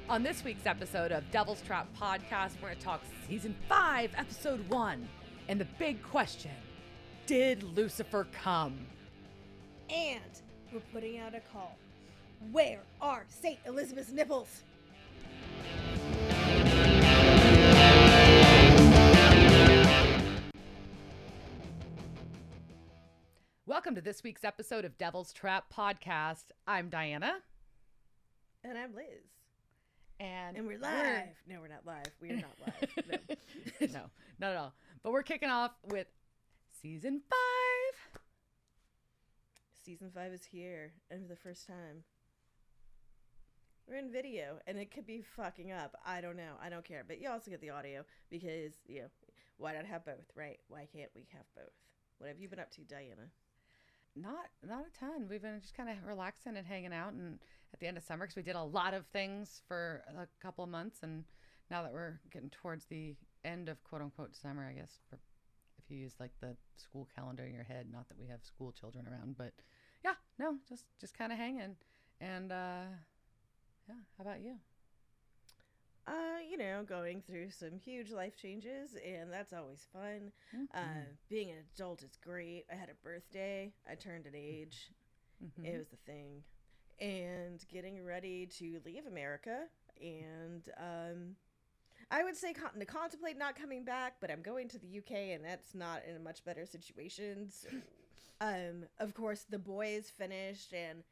On this week's episode of Devil's Trap Podcast, we're going to talk Season 5, Episode 1. And the big question, did Lucifer come? And we're putting out a call. Where are St. Elizabeth's nipples? Welcome to this week's episode of Devil's Trap Podcast. I'm Diana. And I'm Liz. And we're live. No, we're not live. We are not live. No. No, not at all. But we're kicking off with Season 5. Season 5 is here. And for the first time. We're in video. And it could be fucking up. I don't know. I don't care. But you also get the audio. Because, why not have both, right? Why can't we have both? What have you been up to, Diana? Not a ton. We've been just kind of relaxing and hanging out, and at the end of summer, because we did a lot of things for a couple of months, and now that we're getting towards the end of quote unquote summer, I guess, for if you use like the school calendar in your head, not that we have school children around, but yeah, no, just kind of hanging. And yeah, how about you? Going through some huge life changes, and that's always fun. Mm-hmm. Being an adult is great. I had a birthday. I turned an age. Mm-hmm. It was the thing. And getting ready to leave America. And I would say contemplate not coming back, but I'm going to the UK, and that's not in a much better situation. So, of course, The Boys finished, and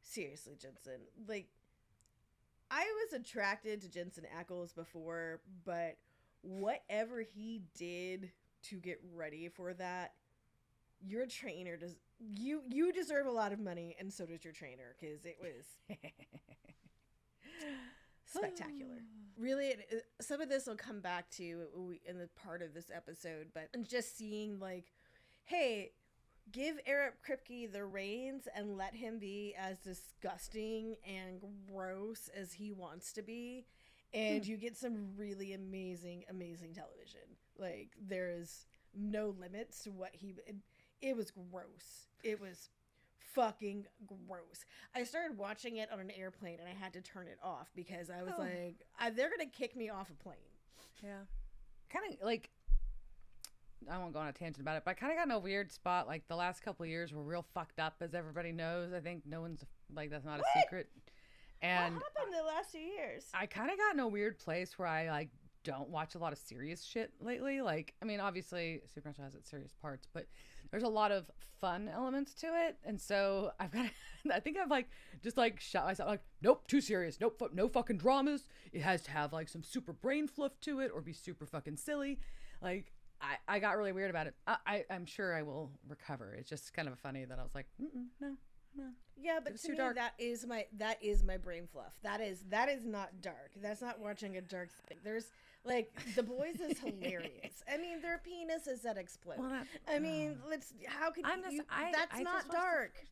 seriously, Jensen, I was attracted to Jensen Ackles before, but whatever he did to get ready for that, your trainer does. You deserve a lot of money, and so does your trainer, because it was spectacular. Really, some of this will come back to in the part of this episode, but just seeing hey, give Eric Kripke the reins and let him be as disgusting and gross as he wants to be. And you get some really amazing, amazing television. There is no limits to what it was gross. It was fucking gross. I started watching it on an airplane and I had to turn it off because I was they're going to kick me off a plane. Yeah. Kind of I won't go on a tangent about it, but I kind of got in a weird spot. The last couple of years were real fucked up, as everybody knows. I think no one's that's not a secret. And what happened the last 2 years? I kind of got in a weird place where I don't watch a lot of serious shit lately. Obviously Supernatural has its serious parts, but there's a lot of fun elements to it. And so I've got, I think I've just shot myself nope, too serious. Nope, no fucking dramas. It has to have some super brain fluff to it or be super fucking silly. I got really weird about it. I'm sure I will recover. It's just kind of funny that I was no. Yeah, but to me, dark. that is my brain fluff. That is not dark. That's not watching a dark thing. There's The Boys is hilarious. I mean, there are penises that explode. Well, how could you? That's I not dark.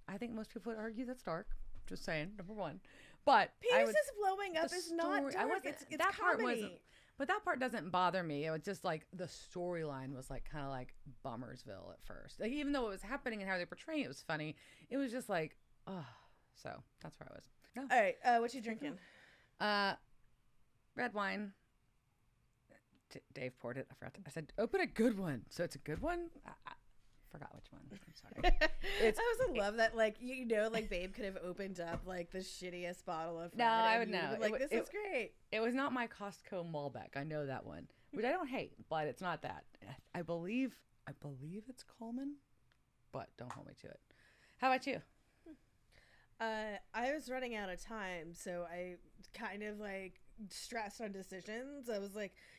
I think most people would argue that's dark. Just saying, number one. But penises blowing up is not dark. It's that part comedy. wasn't. But that part doesn't bother me. It was just the storyline was kind of Bummersville at first. Even though it was happening and how they portraying it was funny, it was just so that's where I was. No. All right, what you drinking? Red wine. Dave poured it. I said, open a good one. So it's a good one? I forgot which one. I'm sorry. I also love that, Babe could have opened up, the shittiest bottle of Red. No, I would know. This is great. It was not my Costco Malbec. I know that one, which I don't hate, but it's not that. I believe it's Coleman, but don't hold me to it. How about you? I was running out of time, so I kind of stressed on decisions. I was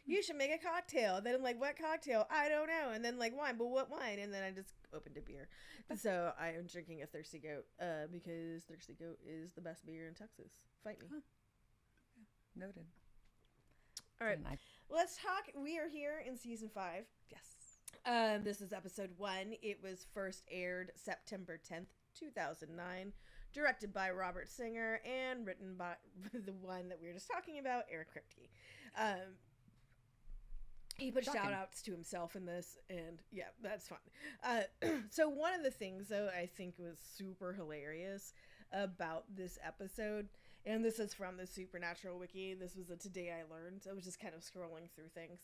you should make a cocktail. Then I'm what cocktail? I don't know. And then wine, but what wine? And then I just opened a beer. So I am drinking a Thirsty Goat because Thirsty Goat is the best beer in Texas. Fight me. Huh. Noted. All right. Let's talk. We are here in season 5. Yes. This is episode 1. It was first aired September 10th, 2009. Directed by Robert Singer and written by the one that we were just talking about, Eric Kripke. He put shout outs to himself in this, and yeah, that's fun. So one of the things, though, I think was super hilarious about this episode And this is from the Supernatural Wiki. This was a Today I Learned. I was just kind of scrolling through things.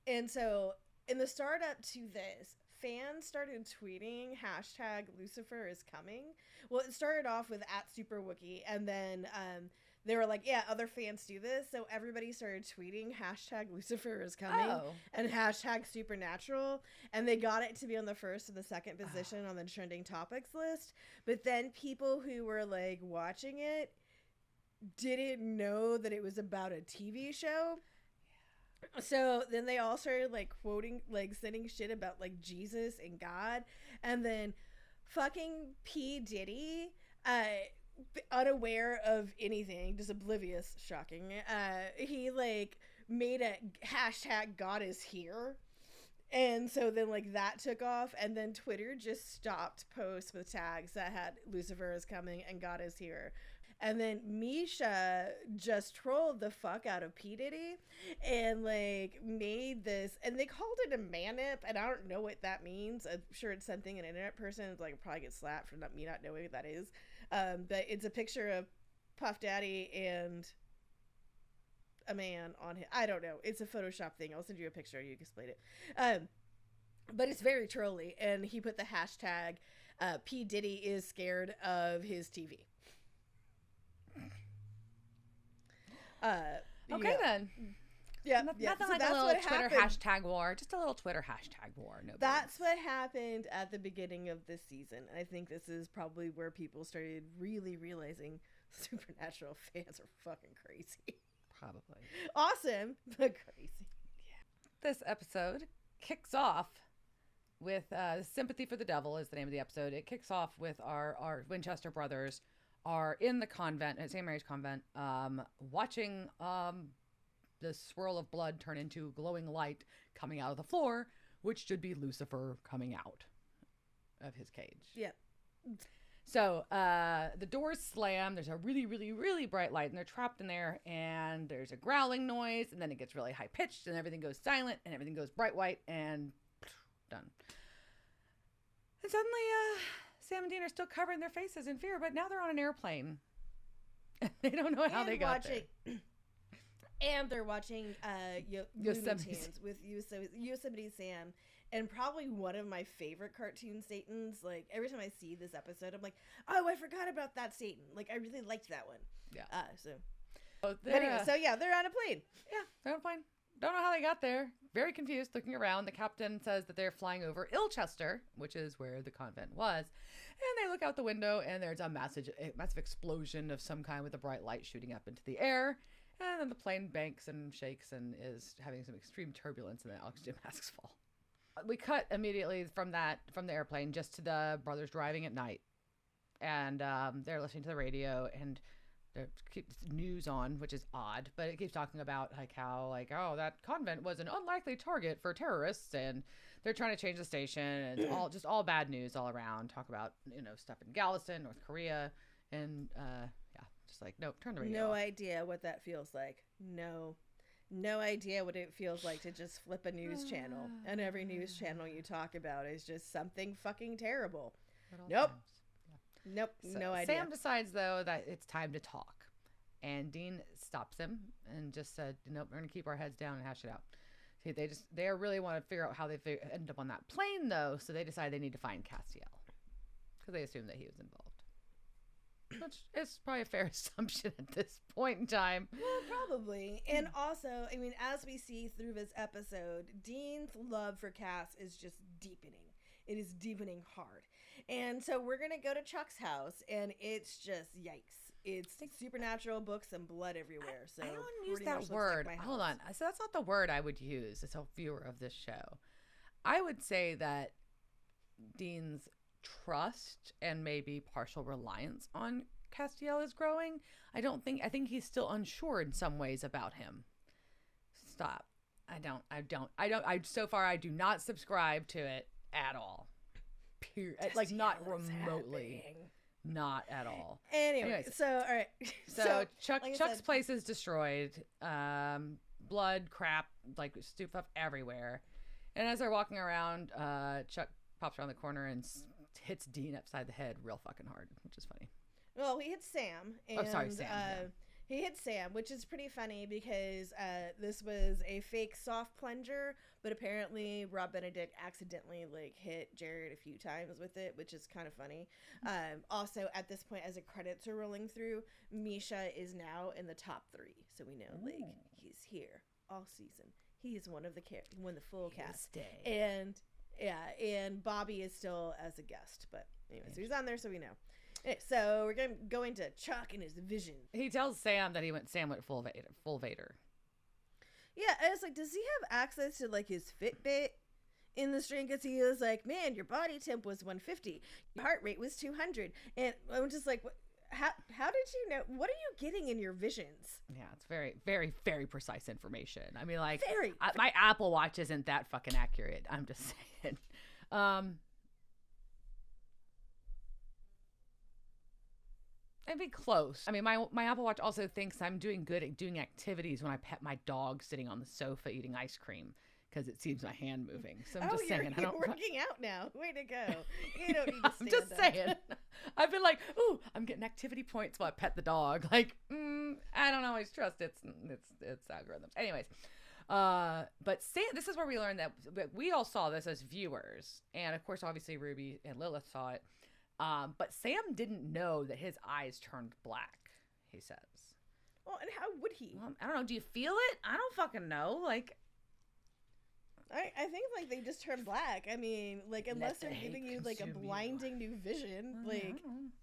And so in the startup to this, fans started tweeting hashtag Lucifer is coming. Well, it started off with @SuperWookie, and then they were like, yeah, other fans do this. So everybody started tweeting hashtag Lucifer is coming and hashtag Supernatural. And they got it to be on the first and the second position on the trending topics list. But then people who were like watching it didn't know that it was about a TV show. So then they all started like quoting, like sending shit about like Jesus and God. And then fucking P. Diddy, unaware of anything, just oblivious, shocking, he like made a hashtag God is here. And so then like that took off, and then Twitter just stopped posts with tags that had Lucifer is coming and God is here. And then Misha just trolled the fuck out of P. Diddy and like made this, and they called it a manip, and I don't know what that means. I'm sure it's something an internet person is like probably get slapped for not knowing what that is. But it's a picture of Puff Daddy and a man on him. I don't know. It's a Photoshop thing. I'll send you a picture. You can explain it. But it's very trolly, and he put the hashtag P. Diddy is scared of his TV. Okay, then. Yeah, nothing so like a little Twitter hashtag war. Just a little Twitter hashtag war. No, that's what happened at the beginning of this season. I think this is probably where people started really realizing Supernatural fans are fucking crazy. Probably awesome, but crazy. Yeah. This episode kicks off with "Sympathy for the Devil" is the name of the episode. It kicks off with our Winchester brothers are in the convent, at St. Mary's Convent, watching the swirl of blood turn into glowing light coming out of the floor, which should be Lucifer coming out of his cage. Yep. So the doors slam. There's a really, really, really bright light, and they're trapped in there, and there's a growling noise, and then it gets really high-pitched, and everything goes silent, and everything goes bright white, and done. And suddenly, Sam and Dean are still covering their faces in fear, but now they're on an airplane. They don't know how they got there. And they're watching Yosemite with Yosemite Sam, and probably one of my favorite cartoon Satans. Like every time I see this episode, I'm like, oh, I forgot about that Satan. Like I really liked that one. Yeah. But anyway, so yeah, they're on a plane. Yeah, they're on a plane. Don't know how they got there. Very confused, looking around. The captain says that they're flying over Ilchester, which is where the convent was. And they look out the window, and there's a massive explosion of some kind with a bright light shooting up into the air. And then the plane banks and shakes and is having some extreme turbulence, and the oxygen masks fall. We cut immediately from the airplane just to the brothers driving at night. And they're listening to the radio, and there keeps news on, which is odd, but it keeps talking about like how that convent was an unlikely target for terrorists, and they're trying to change the station, and all bad news all around. Talk about stuff in Galveston, North Korea, and just like nope, turn the radio no off. Idea what that feels like. No idea what it feels like to just flip a news channel, and every news channel you talk about is just something fucking terrible. Nope. Nope, so no idea. Sam decides, though, that it's time to talk. And Dean stops him and just said, nope, we're going to keep our heads down and hash it out. See, they really want to figure out how they end up on that plane, though, so they decide they need to find Castiel. Because they assume that he was involved. Which is probably a fair assumption at this point in time. Well, probably. And also, I mean, as we see through this episode, Dean's love for Cass is just deepening. It is deepening hard. And so we're going to go to Chuck's house, and it's just yikes. It's supernatural books and blood everywhere. So I don't use that word. Like hold on. So that's not the word I would use as a viewer of this show. I would say that Dean's trust and maybe partial reliance on Castiel is growing. I think he's still unsure in some ways about him. Stop. So far I do not subscribe to it at all. Like not remotely. Not at all. Anyways, so all right. So Chuck's place is destroyed. Blood, crap, like stuff everywhere. And as they're walking around, Chuck pops around the corner and hits Dean upside the head real fucking hard, which is funny. Well, he hits Sam. And, Sam. He hit Sam, which is pretty funny because this was a fake soft plunger, but apparently Rob Benedict accidentally like hit Jared a few times with it, which is kind of funny. Also, at this point, as the credits are rolling through, Misha is now in the top 3, so we know like he's here all season. He is one of the full cast, and Bobby is still as a guest, but anyway, so he's on there, so we know. So we're going to Chuck and his vision. He tells Sam that Sam went full Vader. Yeah, I was like, does he have access to like his Fitbit in the stream? Because he was like, man, your body temp was 150, your heart rate was 200, and I'm just like, how did you know? What are you getting in your visions? Yeah, it's very, very, very precise information. I mean, like, very. My Apple Watch isn't that fucking accurate. I'm just saying. It'd be close. I mean, my Apple Watch also thinks I'm doing good at doing activities when I pet my dog sitting on the sofa eating ice cream because it sees my hand moving. So I'm just saying. You're working out now. Way to go. You don't need to stand I'm just saying. I've been like, ooh, I'm getting activity points while I pet the dog. Like, I don't always trust its algorithms. Anyways, but Sam, this is where we learned that we all saw this as viewers, and of course, obviously, Ruby and Lilith saw it. But Sam didn't know that his eyes turned black, he says. Well, and how would he? Well, I don't know. Do you feel it? I don't fucking know. Like, I think, like, they just turn black. I mean, like, unless they're giving you, like, a blinding new vision. Like,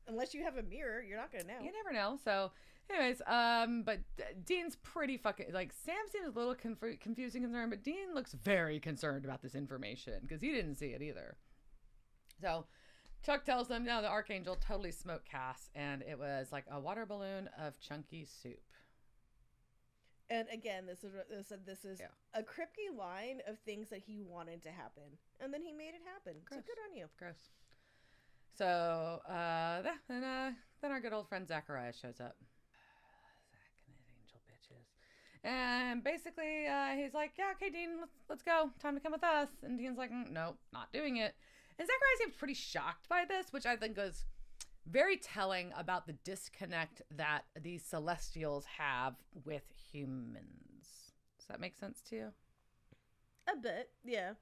unless you have a mirror, you're not going to know. You never know. So, anyways, but Dean's pretty fucking, like, Sam seems a little confusing concerned, but Dean looks very concerned about this information because he didn't see it either. So Chuck tells them, no, the Archangel totally smoked Cass, and it was like a water balloon of chunky soup. And again, this is a Kripke line of things that he wanted to happen, and then he made it happen. Gross. So good on you. Gross. So then our good old friend Zachariah shows up. Zach and his angel bitches. And basically, he's like, yeah, okay, Dean, let's go. Time to come with us. And Dean's like, nope, not doing it. And Zachariah seems pretty shocked by this, which I think was very telling about the disconnect that these Celestials have with humans. Does that make sense to you? A bit, yeah.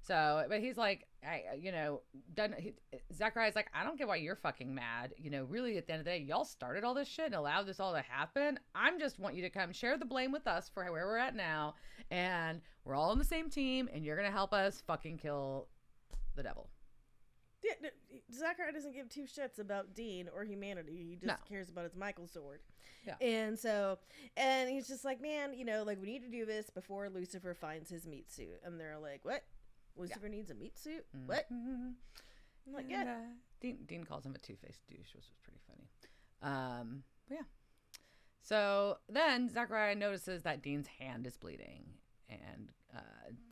So, but he's like, Zachariah's like, I don't get why you're fucking mad. You know, really, at the end of the day, y'all started all this shit and allowed this all to happen. I'm just want you to come share the blame with us for where we're at now. And we're all on the same team, and you're going to help us fucking kill the devil. Yeah, Zachariah doesn't give two shits about Dean or humanity. He just cares about his Michael sword. Yeah. And he's just like, man, like, we need to do this before Lucifer finds his meat suit. And they're like, what? Lucifer needs a meat suit? Mm-hmm. What? I'm like, yeah. Dean calls him a two-faced douche, which was pretty funny. But yeah. So then Zachariah notices that Dean's hand is bleeding. And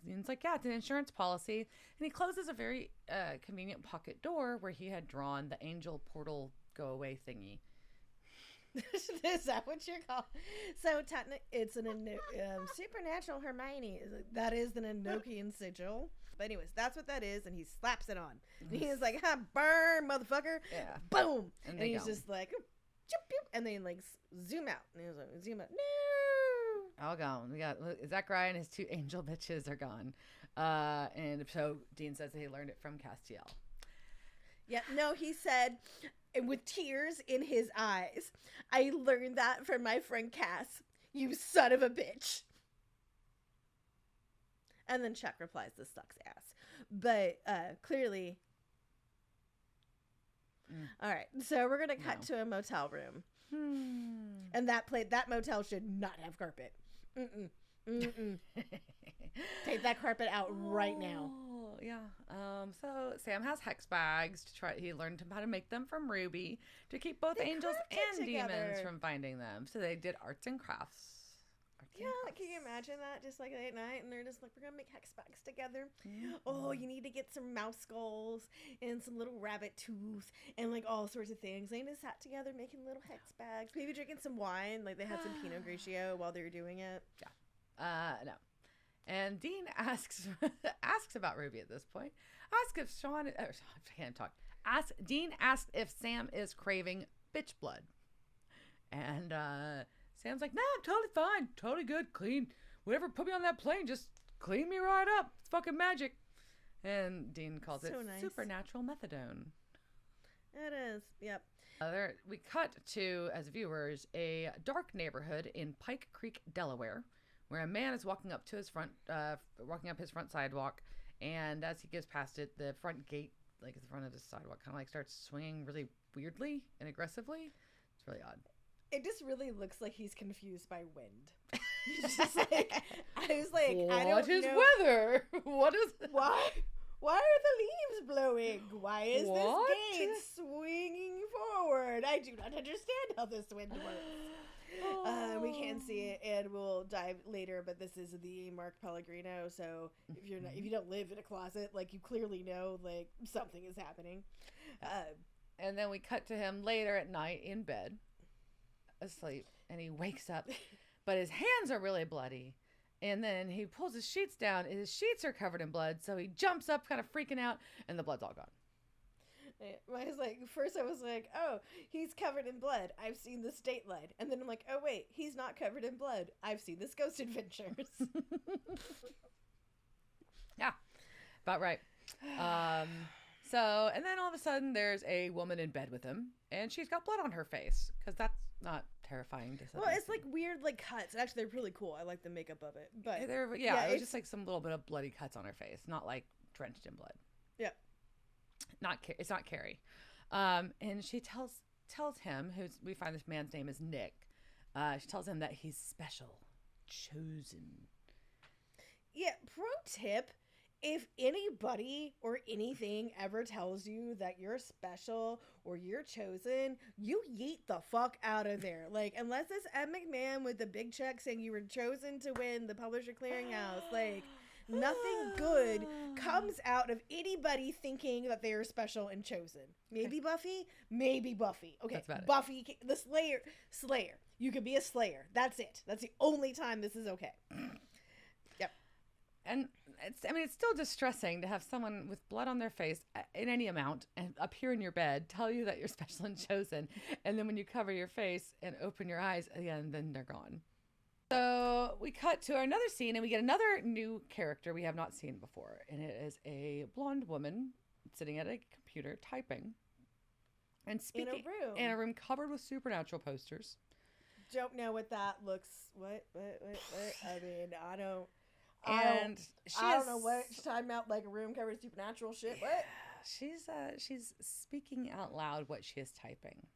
Dean's like, yeah, it's an insurance policy. And he closes a very convenient pocket door where he had drawn the angel portal go away thingy. Is that what you're calling? So it's an supernatural Hermione. That is an Enochian sigil. But anyways, that's what that is, and he slaps it on. And he's like, burn, motherfucker. Yeah. Boom. And he's just like, and then like zoom out. And he's like, zoom out. No. All gone. We got Zachariah and his two angel bitches are gone. And so Dean says that he learned it from Castiel. Yeah, no, he said, and with tears in his eyes, I learned that from my friend Cass, you son of a bitch. And then Chuck replies, this sucks ass. But clearly. All right, so we're going to cut to a motel room. And that motel should not have carpet. Take that carpet out right now. Yeah. So Sam has hex bags to try. He learned how to make them from Ruby to keep both angels and demons from finding them. So they did arts and crafts. Can you imagine that? Just like late night, and they're just like, we're gonna make hex bags together. Mm-hmm. Oh, you need to get some mouse skulls and some little rabbit tooth and like all sorts of things. They just sat together making little hex bags. Maybe drinking some wine. Like they had some Pinot Grigio while they were doing it. Yeah. No. And Dean asks about Ruby at this point. Dean asked if Sam is craving bitch blood. And Sam's like, "No, I'm totally fine, totally good, clean. Whatever put me on that plane, just clean me right up. It's fucking magic." And Dean calls it nice. supernatural methadone. It is. Yep. We cut to, as viewers, a dark neighborhood in Pike Creek, Delaware, where a man is walking up his front sidewalk, and as he goes past it, the front gate, like at the front of the sidewalk, kind of like starts swinging really weirdly and aggressively. It's really odd. It just really looks like he's confused by wind. He's just like, I was like, I don't know. What is weather? What is Why are the leaves blowing? Why is What? this gate swinging forward? I do not understand how this wind works. We can't see it, and we'll dive later. But this is the Mark Pellegrino. So if you don't live in a closet, like you clearly know, like something is happening. And then we cut to him later at night in bed, asleep, and he wakes up, but his hands are really bloody. And then he pulls his sheets down, and his sheets are covered in blood. So he jumps up, kind of freaking out, and the blood's all gone. I was like, first I was like, oh, he's covered in blood. I've seen this Dateline. And then I'm like, oh, wait, he's not covered in blood. I've seen this Ghost Adventures. Yeah, about right. And then all of a sudden there's a woman in bed with him, and she's got blood on her face, because that's not terrifying to Well, it's like weird, like cuts. Actually, they're really cool. I like the makeup of it. But it was just like some little bit of bloody cuts on her face, not like drenched in blood. Yeah. It's not Carrie. And she tells him, we find this man's name is Nick. She tells him that he's special, chosen. Yeah, pro tip, if anybody or anything ever tells you that you're special or you're chosen, you yeet the fuck out of there. Like, unless it's Ed McMahon with the big check saying you were chosen to win the Publisher Clearinghouse, like, nothing good comes out of anybody thinking that they are special and chosen. Maybe Buffy. Okay, that's about Buffy, the Slayer. You could be a Slayer. That's it. That's the only time this is okay. Yep. And it's still distressing to have someone with blood on their face in any amount and appear in your bed, tell you that you're special and chosen, and then when you cover your face and open your eyes again, then they're gone. So we cut to another scene, and we get another new character we have not seen before, and it is a blonde woman sitting at a computer typing and speaking in a room covered with supernatural posters. Don't know what that looks. What? I mean, I don't know what she's talking about. Like a room covered with supernatural shit. What? She's speaking out loud what she is typing.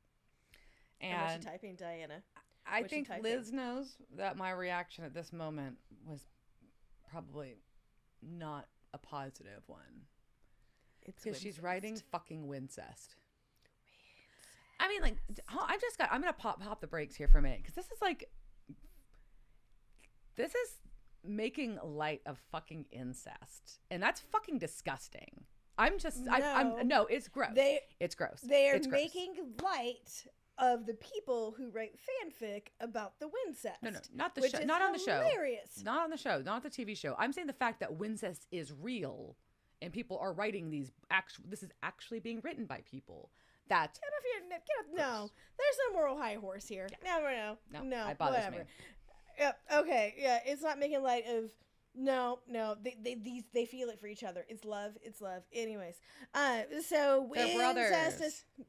And what's she typing, Diana? I think Liz knows that my reaction at this moment was probably not a positive one. It's because she's writing fucking Wincest. I mean, like, I'm gonna pop the brakes here for a minute, because this is making light of fucking incest, and that's fucking disgusting. No, it's gross. It's gross. They are making light of the people who write fanfic about the Wincest. No, not the show. Not on the show. Hilarious. Not on the show. Not the TV show. I'm saying the fact that Wincest is real, and people are writing these. This is actually being written by people. That get up. No, there's no moral high horse here. No, no. It bothers whatever. me. Yep. Okay. Yeah. It's not making light of. No. They feel it for each other. It's love. Anyways. So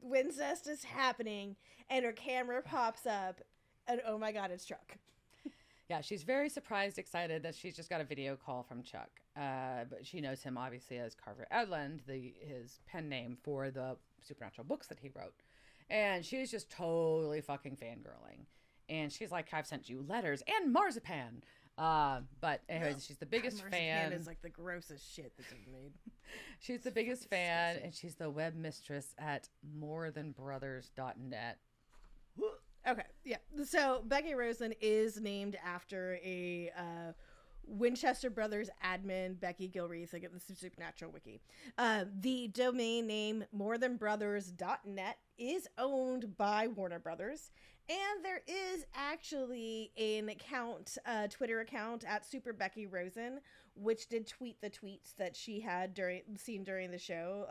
Wincest is happening, and her camera pops up, and oh my God, it's Chuck. Yeah, she's very surprised, excited that she's just got a video call from Chuck. But she knows him obviously as Carver Edlund, his pen name for the supernatural books that he wrote. And she's just totally fucking fangirling. And she's like, I've sent you letters and marzipan. But anyways, she's the biggest fan. Marzipan is like the grossest shit that you've made. She's the biggest fan, and she's the web mistress at morethanbrothers.net. Okay, yeah. So Becky Rosen is named after a Winchester Brothers admin, Becky Gilreath, like the Supernatural Wiki. The domain name morethanbrothers.net is owned by Warner Brothers, and there is actually an account, Twitter account at Super Becky Rosen, which did tweet the tweets that she had seen during the show.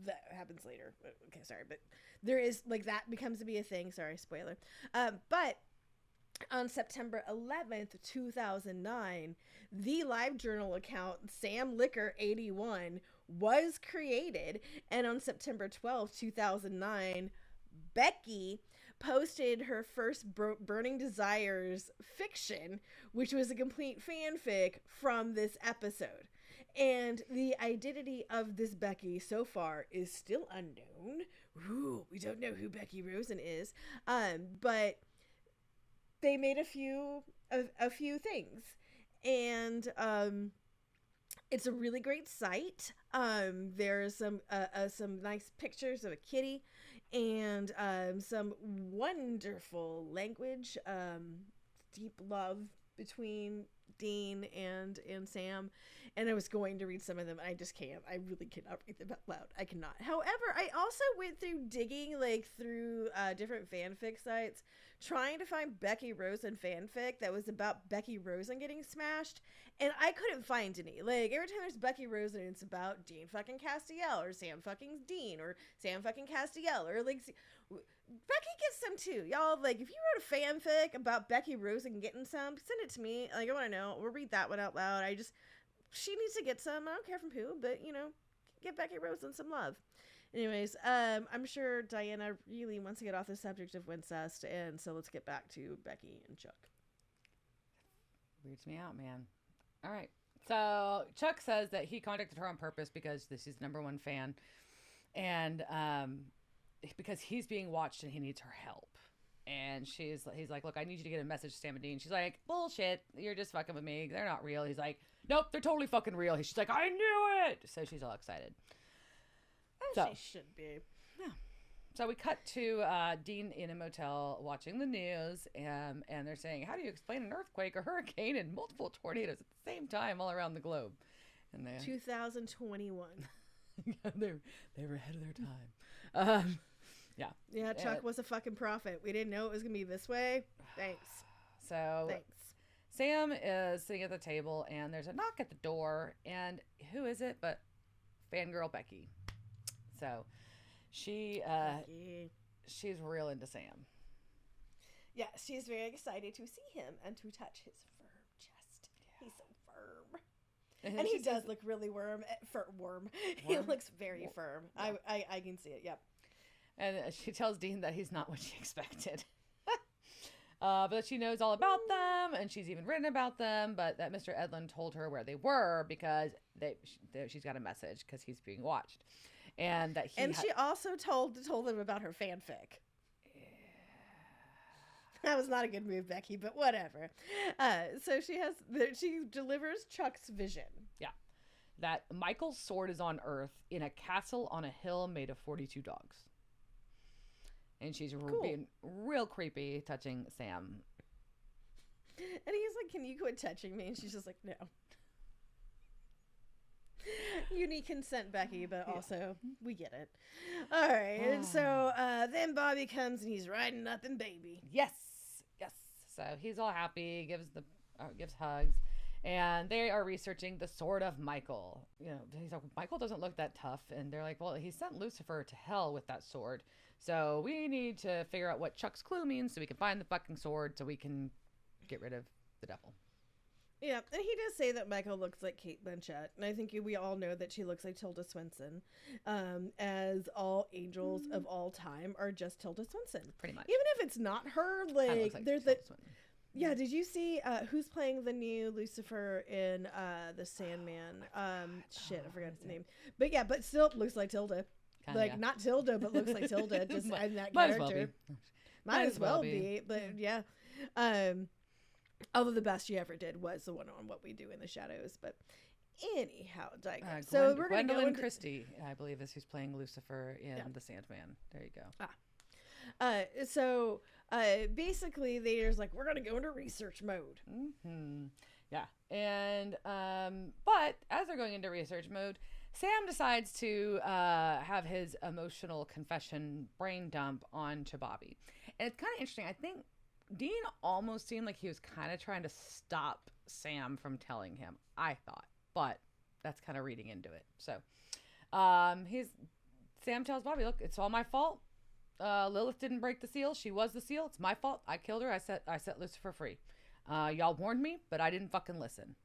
That happens later. Okay, sorry, but there is like that becomes to be a thing. Sorry, spoiler. But on September 11th, 2009, the LiveJournal account Sam Licker 81 was created, and on September 12th, 2009, Becky posted her first Burning Desires fiction, which was a complete fanfic from this episode. And the identity of this Becky so far is still unknown. Ooh, we don't know who Becky Rosen is. But they made a few things. And it's a really great site. There's some nice pictures of a kitty and some wonderful language, deep love between Dean and Sam. And I was going to read some of them. I just can't. I really cannot read them out loud. I cannot. However, I also went through digging through different fanfic sites, trying to find Becky Rosen fanfic that was about Becky Rosen getting smashed, and I couldn't find any. Like, every time there's Becky Rosen, it's about Dean fucking Castiel, or Sam fucking Dean, or Sam fucking Castiel, or like Becky gets some too. Y'all, like, if you wrote a fanfic about Becky Rosen getting some, send it to me. Like, I want to know. We'll read that one out loud. She needs to get some. I don't care from who, but, give Becky Rosen some love. Anyways, I'm sure Diana really wants to get off the subject of Wincest, and so let's get back to Becky and Chuck. Weirds me out, man. All right. So Chuck says that he contacted her on purpose because this is #1 fan, and because he's being watched and he needs her help. And he's like, look, I need you to get a message to Sam and Dean. She's like, bullshit. You're just fucking with me. They're not real. He's like, nope, they're totally fucking real. She's like, I knew it. So she's all excited. She should be. Yeah. So we cut to Dean in a motel watching the news, and they're saying, how do you explain an earthquake, a hurricane, and multiple tornadoes at the same time all around the globe? And 2021. they were ahead of their time. Yeah, Chuck was a fucking prophet. We didn't know it was going to be this way. Thanks. Thanks. Sam is sitting at the table, and there's a knock at the door, and who is it but fangirl Becky? So she's real into Sam. Yeah, she's very excited to see him and to touch his firm chest. Yeah. He's so firm. And he does look really worm. He looks very firm. Yeah. I can see it, yep. And she tells Dean that he's not what she expected. But she knows all about them, and she's even written about them, but that Mr. Edlund told her where they were because she's got a message because he's being watched. And that she also told them about her fanfic. Yeah. That was not a good move, Becky, but whatever. So she delivers Chuck's vision. Yeah. That Michael's sword is on Earth in a castle on a hill made of 42 dogs. And she's being real creepy, touching Sam. And he's like, can you quit touching me? And she's just like, no. You need consent, Becky, but also, we get it. All right. And so then Bobby comes and he's riding up in baby. Yes. So he's all happy, gives hugs. And they are researching the sword of Michael. He's like, Michael doesn't look that tough. And they're like, well, he sent Lucifer to hell with that sword. So we need to figure out what Chuck's clue means so we can find the fucking sword so we can get rid of the devil. Yeah, and he does say that Michael looks like Kate Blanchett. And I think we all know that she looks like Tilda Swinton. As all angels of all time are just Tilda Swinton. Pretty much. Even if it's not her, like there's the... Yeah, did you see who's playing the new Lucifer in The Sandman? I forgot his name. But yeah, but still looks like Tilda. Not Tilda, but looks like Tilda. Just I'm that character. Might as well be. But yeah. Although the best she ever did was the one on What We Do in the Shadows. But anyhow, digress. So we're going to go into... Christie, I believe, is who's playing Lucifer in The Sandman. There you go. So basically they're like, we're going to go into research mode. Mm-hmm. Yeah. And but as they're going into research mode, Sam decides to have his emotional confession brain dump onto Bobby. And it's kind of interesting. I think Dean almost seemed like he was kind of trying to stop Sam from telling him, I thought. but that's kind of reading into it. So Sam tells Bobby, look, it's all my fault. Lilith didn't break the seal. She was the seal. It's my fault. I killed her. I set Lucifer free. Y'all warned me, but I didn't fucking listen.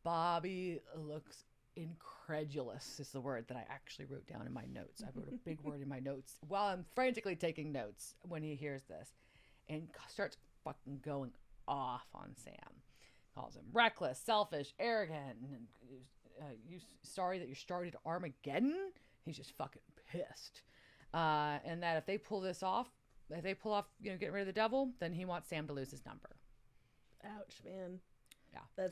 Bobby looks incredulous is the word that I actually wrote down in my notes. I wrote a big word in my notes while I'm frantically taking notes when he hears this, and starts fucking going off on Sam. Calls him reckless, selfish, arrogant, and you sorry that you started Armageddon? He's just fucking pissed. And that if they pull off, getting rid of the devil, then he wants Sam to lose his number. Ouch, man. Yeah.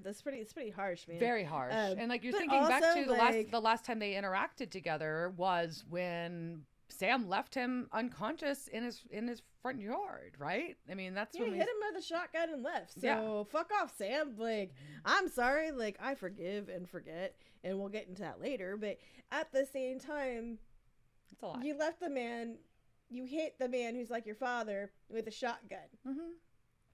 It's pretty harsh, man. Very harsh. And like you're thinking back to the last time they interacted together was when Sam left him unconscious in his front yard, right? I mean, that's when he hit him with a shotgun and left. So fuck off, Sam. Like, I'm sorry. Like, I forgive and forget, and we'll get into that later. But at the same time, it's a lot. You left the man. You hit the man who's like your father with a shotgun. Mm-hmm.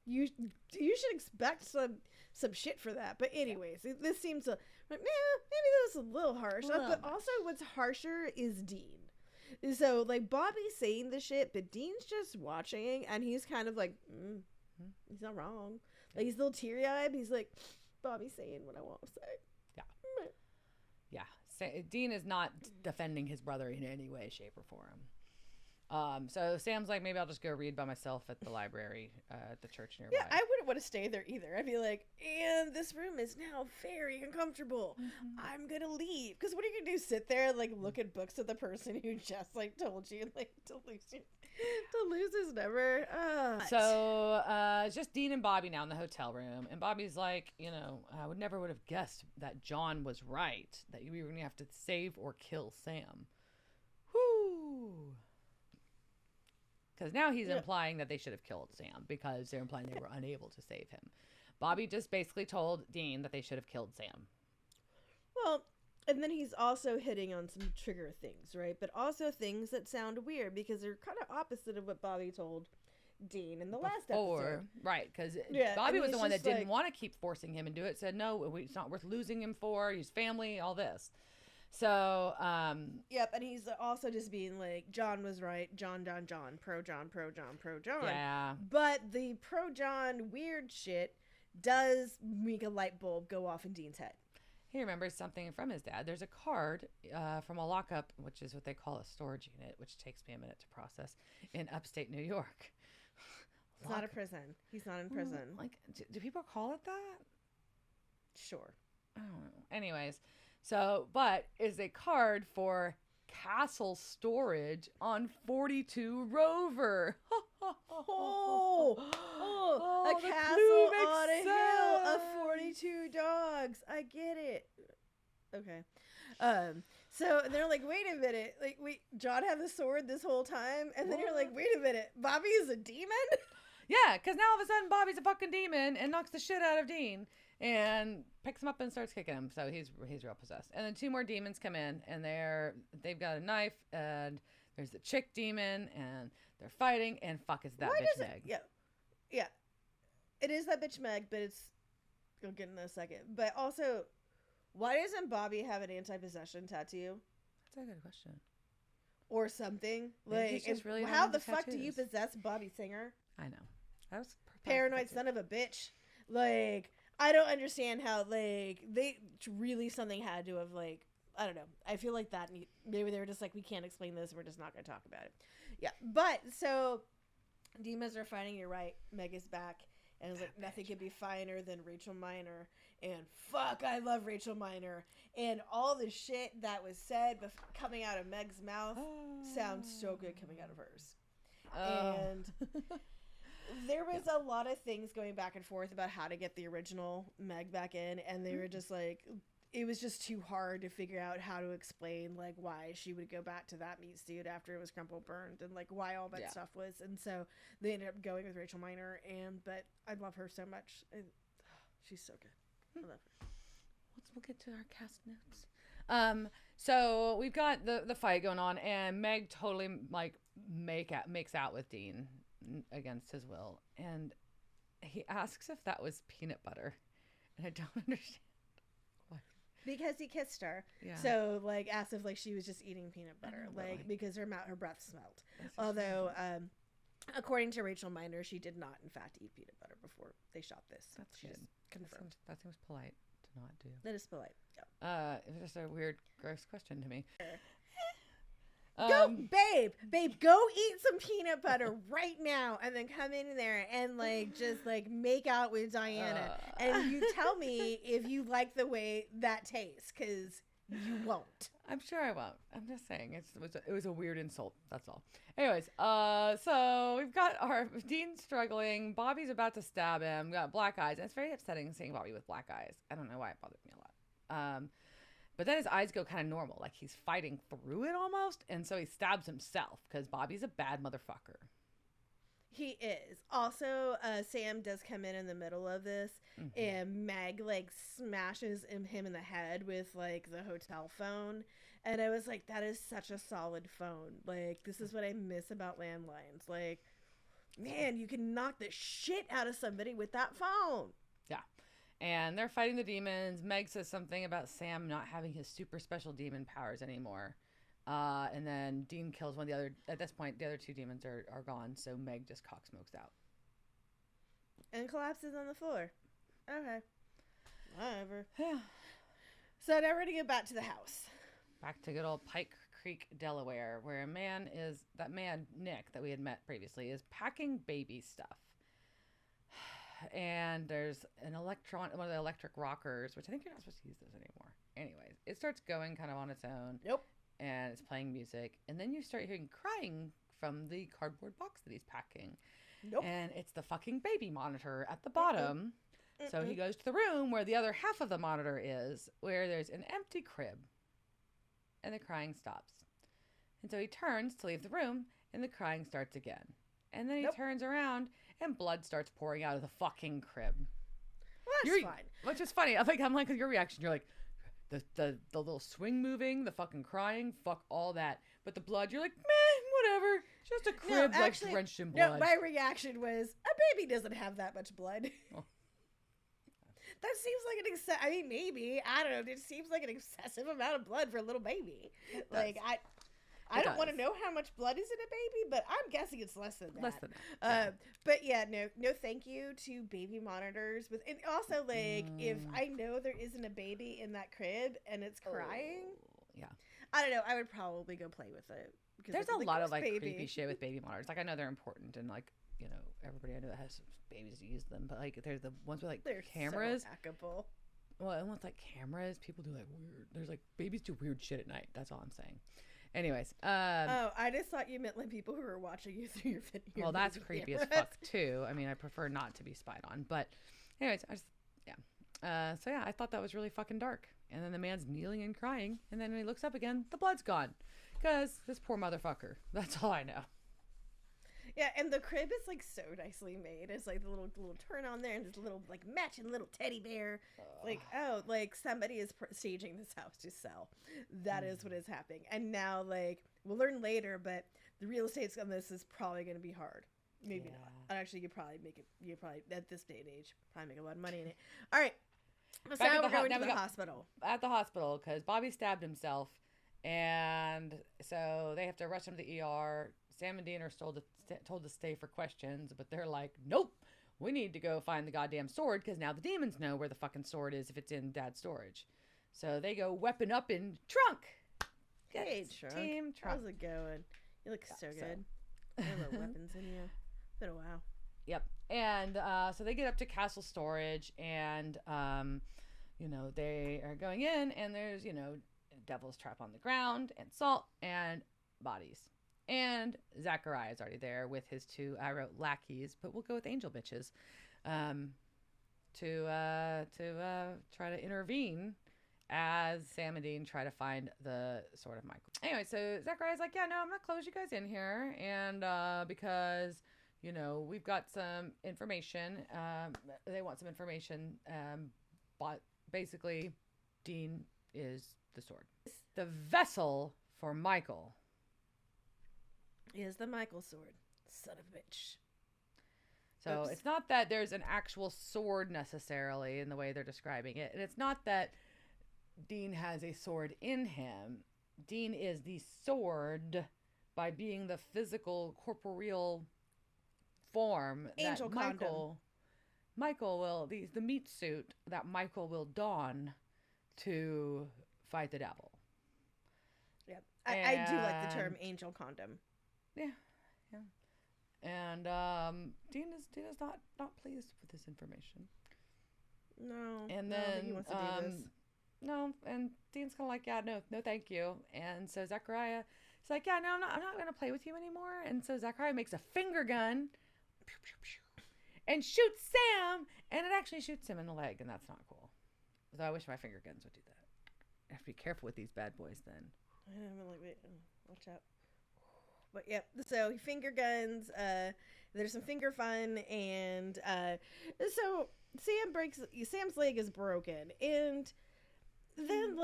You should expect some shit for that. But anyways, this seems maybe that was a little harsh. But also, what's harsher is Dean. So like Bobby's saying the shit, but Dean's just watching, and he's kind of like, he's not wrong. Like he's a little teary eyed. He's like, Bobby's saying what I want to say. Yeah. Dean is not defending his brother in any way, shape, or form. So Sam's like, maybe I'll just go read by myself at the library at the church nearby. Yeah, I wouldn't want to stay there either. I'd be like, and this room is now very uncomfortable. Mm-hmm. I'm going to leave. Because what are you going to do? Sit there and like look at books of the person who just like told you like to lose his number. So it's just Dean and Bobby now in the hotel room. And Bobby's like, I would have guessed that John was right. That we were going to have to save or kill Sam. Whoo! Because now he's implying that they should have killed Sam because they're implying they were unable to save him. Bobby just basically told Dean that they should have killed Sam. Well, and then he's also hitting on some trigger things, right? But also things that sound weird because they're kind of opposite of what Bobby told Dean in the last episode. Right, because Bobby was the one that didn't want to keep forcing him into it. Said, no, it's not worth losing him for. He's family, all this. So, Yep, and he's also just being like, John was right. John. Pro John. Yeah. But the pro John weird shit does make a light bulb go off in Dean's head. He remembers something from his dad. There's a card from a lockup, which is what they call a storage unit, which takes me a minute to process, in upstate New York. It's not a prison. He's not in prison. Like, do people call it that? Sure. I don't know. Anyways. So, but is a card for castle storage on 42 Rover. A castle on a hill of 42 dogs. I get it. Okay. So they're like, wait a minute. Like, John had the sword this whole time, and then you're like, wait a minute. Bobby is a demon? Yeah, because now all of a sudden Bobby's a fucking demon and knocks the shit out of Dean. And picks him up and starts kicking him. So he's real possessed. And then 2 more demons come in, and they've got a knife, and there's the chick demon, and they're fighting, and fuck is that bitch Meg. Yeah. It is that bitch Meg, but we'll get in a second. But also, why doesn't Bobby have an anti-possession tattoo? That's a good question. Or something. Maybe like, just really how the fuck do you possess Bobby Singer? I know. That was paranoid son of a bitch. Like, I don't understand how, like, they really something had to have, like, I don't know. I feel like that maybe they were just like, we can't explain this. We're just not going to talk about it. Yeah. But so demons are fighting. You're right. Meg is back. And it's like, nothing could be finer than Rachel Miner. And fuck, I love Rachel Miner. And all the shit that was said coming out of Meg's mouth sounds so good coming out of hers. And there was a lot of things going back and forth about how to get the original Meg back in, and they were just like, it was just too hard to figure out how to explain like why she would go back to that meat suit after it was crumple burned, and like why all that stuff was. And so they ended up going with Rachel Miner, but I love her so much. She's so good. I love her. We'll get to our cast notes. So we've got the fight going on, and Meg totally like makes out with Dean against his will, and he asks if that was peanut butter, and I don't understand why. Because he kissed her. Yeah. So, like, as if, like, she was just eating peanut butter. know, Like, like- because her breath smelled. That's Although, according to Rachel Miner, she did not, in fact, eat peanut butter before they shot this. That's She good. just confirmed. That seems polite to not do. That is polite. Yeah. It was just a weird, gross question to me. Go, babe, go eat some peanut butter right now, and then come in there and like just like make out with Diana, and you tell me if you like the way that tastes, because you won't. I'm sure I won't. I'm just saying it was a weird insult. That's all. Anyways, so we've got our Dean struggling. Bobby's about to stab him. We got black eyes, and it's very upsetting seeing Bobby with black eyes. I don't know why it bothered me a lot. But then his eyes go kind of normal, like he's fighting through it almost, and so he stabs himself because Bobby's a bad motherfucker. He is. Also, Sam does come in the middle of this, and Meg like smashes him in the head with like the hotel phone, and I was like, that is such a solid phone. Like, this is what I miss about landlines. Like, man, you can knock the shit out of somebody with that phone. Yeah. And they're fighting the demons. Meg says something about Sam not having his super special demon powers anymore. And then Dean kills one of the other. At this point, the other two demons are gone, so Meg just cock smokes out. And collapses on the floor. Okay. Whatever. Yeah. So now we're going to get back to the house. Back to good old Pike Creek, Delaware, where that man, Nick, that we had met previously, is packing baby stuff. And there's one of the electric rockers, which I think you're not supposed to use those anymore. Anyways, it starts going kind of on its own. Nope. And it's playing music. And then you start hearing crying from the cardboard box that he's packing. Nope. And it's the fucking baby monitor at the bottom. So he goes to the room where the other half of the monitor is, where there's an empty crib. And the crying stops. And so he turns to leave the room, and the crying starts again. And then he turns around, and blood starts pouring out of the fucking crib. Well, that's fine. Which is funny. I'm like your reaction. You're like, the little swing moving, the fucking crying, fuck all that. But the blood, you're like, meh, whatever. Just a crib drenched in blood. No, my reaction was, a baby doesn't have that much blood. Oh. That seems like maybe. I don't know. It seems like an excessive amount of blood for a little baby. Like, I don't want to know how much blood is in a baby, but I'm guessing it's less than that. Less than that. But yeah, no thank you to baby monitors. And also, like, if I know there isn't a baby in that crib and it's crying, yeah, I don't know. I would probably go play with it. There's a lot of like creepy shit with baby monitors. Like, I know they're important, and like, you know, everybody I know that has babies use them. But like, there's the ones with like they're cameras. So hackable. Well, and with like cameras, people do like weird. There's like babies do weird shit at night. That's all I'm saying. Anyways, I just thought you meant like people who are watching you through your video. Well, that's creepy as fuck too. I mean, I prefer not to be spied on, but anyways, so yeah, I thought that was really fucking dark. And then the man's kneeling and crying, and then when he looks up again, the blood's gone, because this poor motherfucker. That's all I know. Yeah, and the crib is like so nicely made. It's like the little turn on there, and this little like matching little teddy bear. Like, oh, like somebody is staging this house to sell. That is what is happening. And now, like, we'll learn later, but the real estate on this is probably going to be hard. Maybe not. Actually, you probably at this day and age probably make a lot of money in it. All right. So now we're going to the hospital. At the hospital, because Bobby stabbed himself, and so they have to rush him to the ER. Sam and Dean are told to stay for questions, but they're like, nope, we need to go find the goddamn sword, because now the demons know where the fucking sword is if it's in Dad's storage. So they go weapon up in trunk. Hey, Trunk. Team Trunk. How's it going? You look so good. You have little weapons in you. Been a while. Yep. And so they get up to castle storage, and you know, they are going in, and there's, you know, devil's trap on the ground, and salt, and bodies. And Zachariah is already there with his two, I wrote lackeys, but we'll go with angel bitches, to try to intervene as Sam and Dean try to find the sword of Michael. Anyway, so Zachariah's like, yeah, no, I'm not close you guys in here, and because, you know, we've got some information. They want some information, but basically, Dean is the sword. The vessel for Michael is the Michael sword. Son of a bitch. So Oops. it's not that there's an actual sword necessarily in the way they're describing it. And it's not that Dean has a sword in him. Dean is the sword by being the physical, corporeal form Angel that condom. Michael will, the meat suit that Michael will don to fight the devil. Yep. I do like the term angel condom. Yeah. Yeah. And Dean is not pleased with this information. No. And I don't think then he wants to do this. no, and Dean's kind of like, yeah, no, thank you. And so Zechariah is like, yeah, no, I'm not gonna play with you anymore. And so Zechariah makes a finger gun, pew, pew, pew, and shoots Sam, and it actually shoots him in the leg, and that's not cool. So I wish my finger guns would do that. I have to be careful with these bad boys then. I'm like, wait, watch out. But yep, so he finger guns. There's some finger fun, and so Sam's leg is broken, and then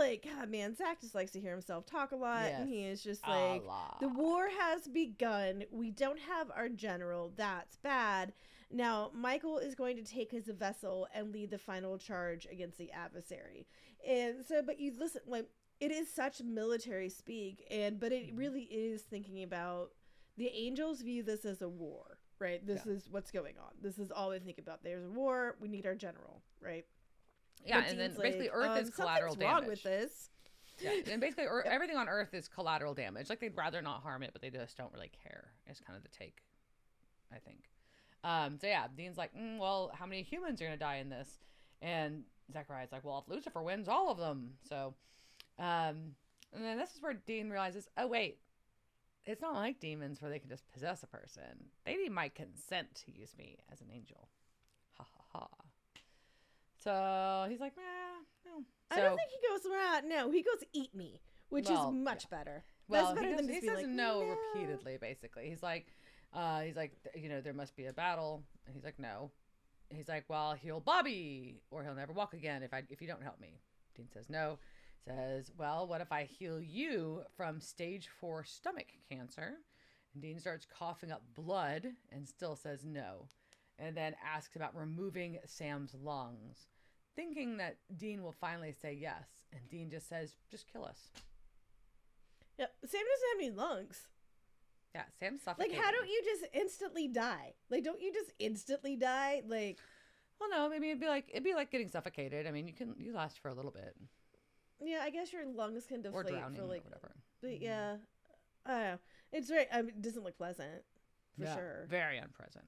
man, Zach just likes to hear himself talk a lot, Yes, and he is just like, the war has begun. We don't have our general. That's bad. Now Michael is going to take his vessel and lead the final charge against the adversary, and so, but you listen, it is such military speak, but it really is thinking about the angels view this as a war, right? This is what's going on. This is all they think about. There's a war. We need our general, right? Yeah, and then basically Earth is collateral damage. Wrong with this. Yeah, and basically everything on Earth is collateral damage. Like, they'd rather not harm it, but they just don't really care. Is kind of the take, I think. So yeah, Dean's like, well, how many humans are gonna die in this? And Zechariah's like, well, if Lucifer wins, all of them. So, and then this is where Dean realizes, oh wait, it's not like demons where they can just possess a person. They need my consent to use me as an angel. Ha ha ha. So he's like, nah, no. So, I don't think he goes, no, he goes, eat me, which is much better. Well, that's better than he just says like, no repeatedly, basically. He's like, there must be a battle. And he's like, no. He's like, well, he'll Bobby, or he'll never walk again if you don't help me. Dean says no. Says, well, what if I heal you from stage 4 stomach cancer? And Dean starts coughing up blood and still says no. And then asks about removing Sam's lungs, thinking that Dean will finally say yes. And Dean just says, just kill us. Yep. Sam doesn't have any lungs. Yeah, Sam's suffocating. How don't you just instantly die? Don't you just instantly die? Well, no, maybe it'd be like getting suffocated. I mean, you last for a little bit. Yeah, I guess your lungs can deflate or drowning for or whatever. But yeah, I don't know. It's very. It doesn't look pleasant, for sure. Very unpleasant.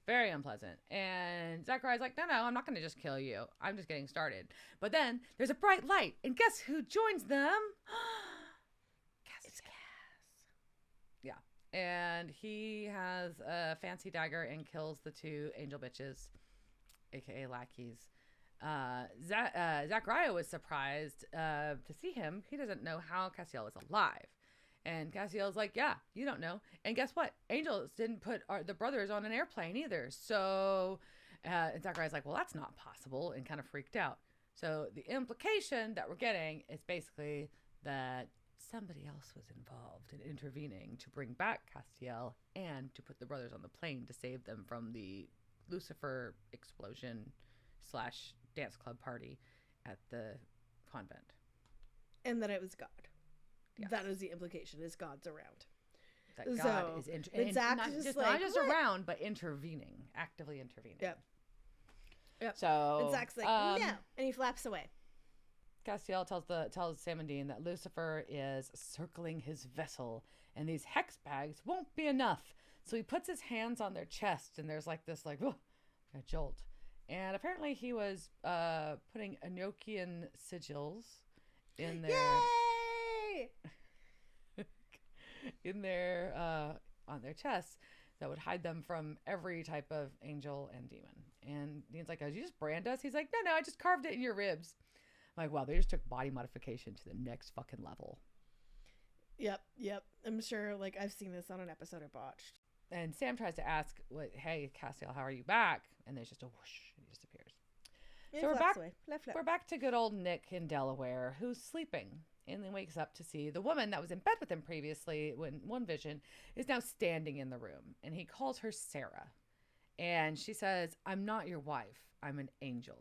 Very unpleasant. And Zachariah's like, no, I'm not going to just kill you. I'm just getting started. But then there's a bright light, and guess who joins them? It's Cass. Yeah. And he has a fancy dagger and kills the 2 angel bitches, aka lackeys. Zachariah was surprised to see him. He doesn't know how Castiel is alive. And Castiel's like, yeah, you don't know. And guess what? Angels didn't put the brothers on an airplane either. So Zachariah's like, well, that's not possible, and kind of freaked out. So the implication that we're getting is basically that somebody else was involved in intervening to bring back Castiel and to put the brothers on the plane to save them from the Lucifer explosion / dance club party at the convent. And that it was God. Yes. That is the implication, is God's around. That God is not just around, but intervening, actively intervening. Yep. So and Zach's like, no, and he flaps away. Castiel tells Sam and Dean that Lucifer is circling his vessel, and these hex bags won't be enough. So he puts his hands on their chest, and there's a jolt. And apparently he was putting Enochian sigils in their on their chests that would hide them from every type of angel and demon. And Dean's like, oh, did you just brand us? He's like, no, I just carved it in your ribs. I'm like, wow, they just took body modification to the next fucking level. Yep. I'm sure, I've seen this on an episode of Botched. And Sam tries to ask, hey, Castiel, how are you back? And there's just a whoosh, and he disappears. So we're back. We're back to good old Nick in Delaware, who's sleeping. And then wakes up to see the woman that was in bed with him previously, when one vision, is now standing in the room. And he calls her Sarah. And she says, I'm not your wife. I'm an angel,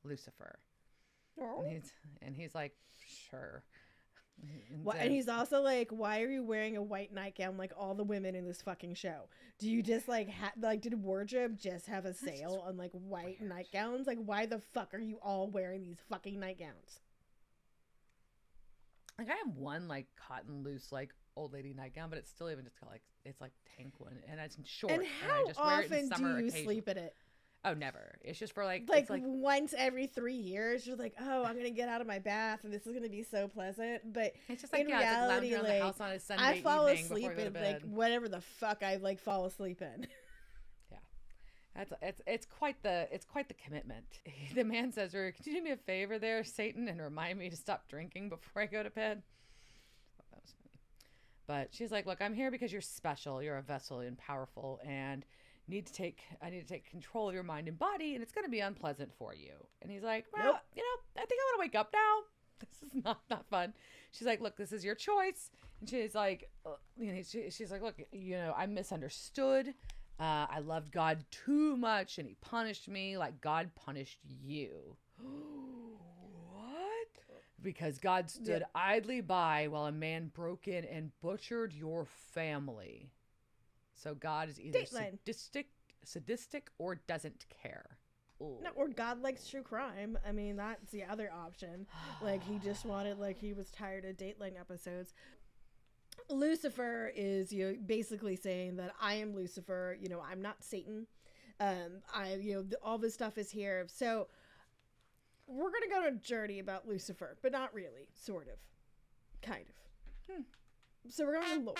Lucifer. Oh. And he's like, sure. And he's also like, why are you wearing a white nightgown like all the women in this fucking show? Do you just like did wardrobe just have a sale on like white nightgowns? Like, why the fuck are you all wearing these fucking nightgowns? Like, I have one like cotton loose like old lady nightgown, but it's still even just got like, it's like tank one, and it's short. And how I just wear it in often summer do you occasionally. sleep in it? Oh, never. It's just for like Once every 3 years. You're like, oh, I'm gonna get out of my bath and this is gonna be so pleasant. But it's just like, in reality, it's like lounge around the house on a Sunday I fall evening asleep before I go to in bed. like whatever the fuck I like fall asleep in. It's quite the commitment. The man says, "Could you do me a favor there, Satan, and remind me to stop drinking before I go to bed?" That was funny. But she's like, "Look, I'm here because you're special. You're a vessel and powerful, and I need to take control of your mind and body, and it's going to be unpleasant for you." And he's like, "Well, Nope. I think I want to wake up now. This is not fun." She's like, "Look, this is your choice." And she's like, she's like, "Look, I'm misunderstood. I loved God too much, and he punished me like God punished you." What? Because God stood idly by while a man broke in and butchered your family. So God is either sadistic or doesn't care. Ooh. No, or God likes true crime. I mean, that's the other option. Like, he just wanted, like, he was tired of Dateline episodes. Lucifer is, basically saying that I am Lucifer. I'm not Satan. All this stuff is here. So we're going to go on a journey about Lucifer, but not really. Sort of. Kind of. So we're going to lore.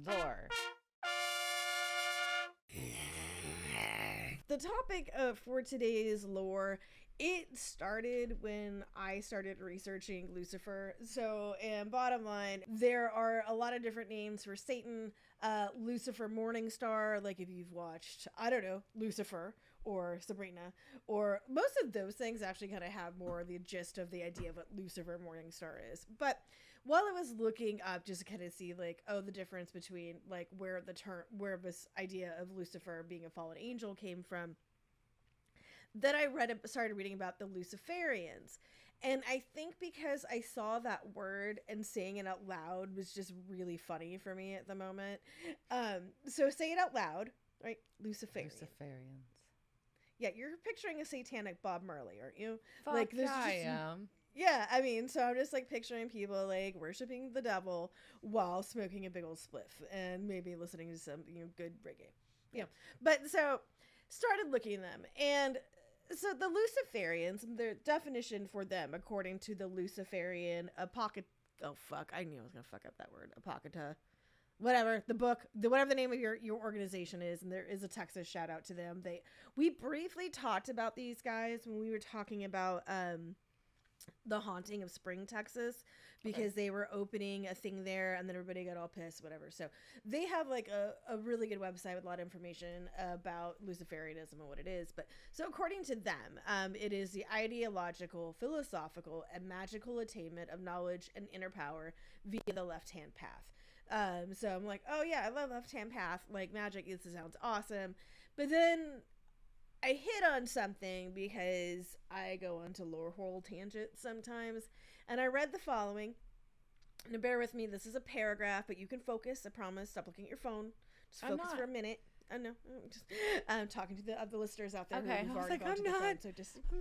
Lore. The topic for today's lore, it started when I started researching Lucifer. So, and bottom line, there are a lot of different names for Satan. Lucifer Morningstar, like if you've watched, I don't know, Lucifer or Sabrina, or most of those things actually kind of have more of the gist of the idea of what Lucifer Morningstar is. But while I was looking up just to kind of see like, the difference between like where this idea of Lucifer being a fallen angel came from, then I started reading about the Luciferians. And I think because I saw that word and saying it out loud was just really funny for me at the moment. So say it out loud, right? Luciferians. Yeah, you're picturing a satanic Bob Marley, aren't you? Fuck like, yeah, I am. Yeah, I mean, so I'm just like picturing people like worshiping the devil while smoking a big old spliff and maybe listening to some good reggae. But so started looking at them, and so the Luciferians, the definition for them according to the Luciferian I knew I was gonna fuck up that word. Apocrypha. Whatever the book, whatever the name of your organization is, and there is a Texas shout out to them. We briefly talked about these guys when we were talking about the Haunting of Spring, Texas, because they were opening a thing there, and then everybody got all pissed, whatever. So they have like a really good website with a lot of information about Luciferianism and what it is. But so according to them, it is the ideological, philosophical, and magical attainment of knowledge and inner power via the left-hand path. So I'm like, oh yeah, I love left-hand path, like magic. This sounds awesome. But then I hit on something because I go onto lore hole tangents sometimes, and I read the following. Now bear with me, this is a paragraph, but you can focus, I promise. Stop looking at your phone. Just focus for a minute. I know. I'm talking to the listeners out there. Okay, who've I was already like, gone I'm to the not. phone, so just, I'm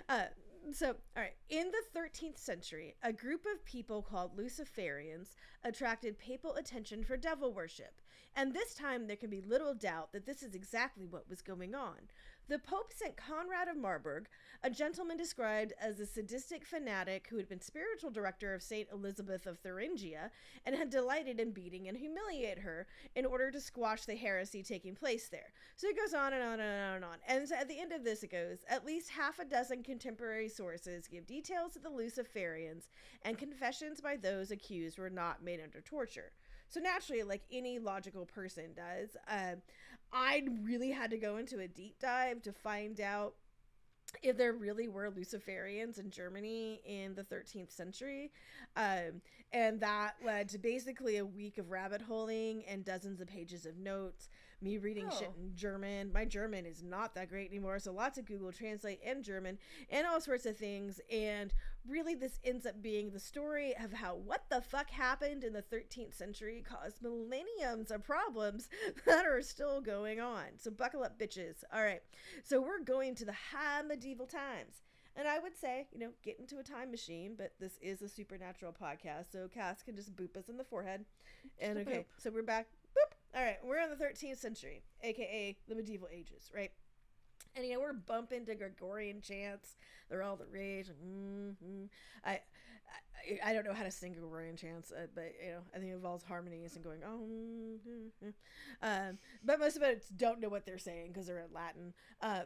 not. So, all right. In the 13th century, a group of people called Luciferians attracted papal attention for devil worship. And this time, there can be little doubt that this is exactly what was going on. The Pope sent Konrad of Marburg, a gentleman described as a sadistic fanatic who had been spiritual director of St. Elizabeth of Thuringia and had delighted in beating and humiliate her in order to squash the heresy taking place there. So it goes on and on and on and on. And so at the end of this, it goes, at least half a dozen contemporary sources give details of the Luciferians, and confessions by those accused were not made under torture. So naturally, like any logical person does, I really had to go into a deep dive to find out if there really were Luciferians in Germany in the 13th century. And that led to basically a week of rabbit holing and dozens of pages of notes, me reading shit in German. My German is not that great anymore, so lots of Google Translate in German and all sorts of things. And really this ends up being the story of how what the fuck happened in the 13th century caused millenniums of problems that are still going on. So buckle up, bitches. All right, so we're going to the high medieval times. And I would say, you know, get into a time machine, but this is a supernatural podcast, so Cass can just boop us in the forehead. And okay, so we're back. Boop. All right, we're in the 13th century, aka the medieval ages, right? And, you know, we're bumping to Gregorian chants. They're all the rage. I don't know how to sing Gregorian chants, but, you know, I think it involves harmonies and going, but most of it don't know what they're saying because they're in Latin.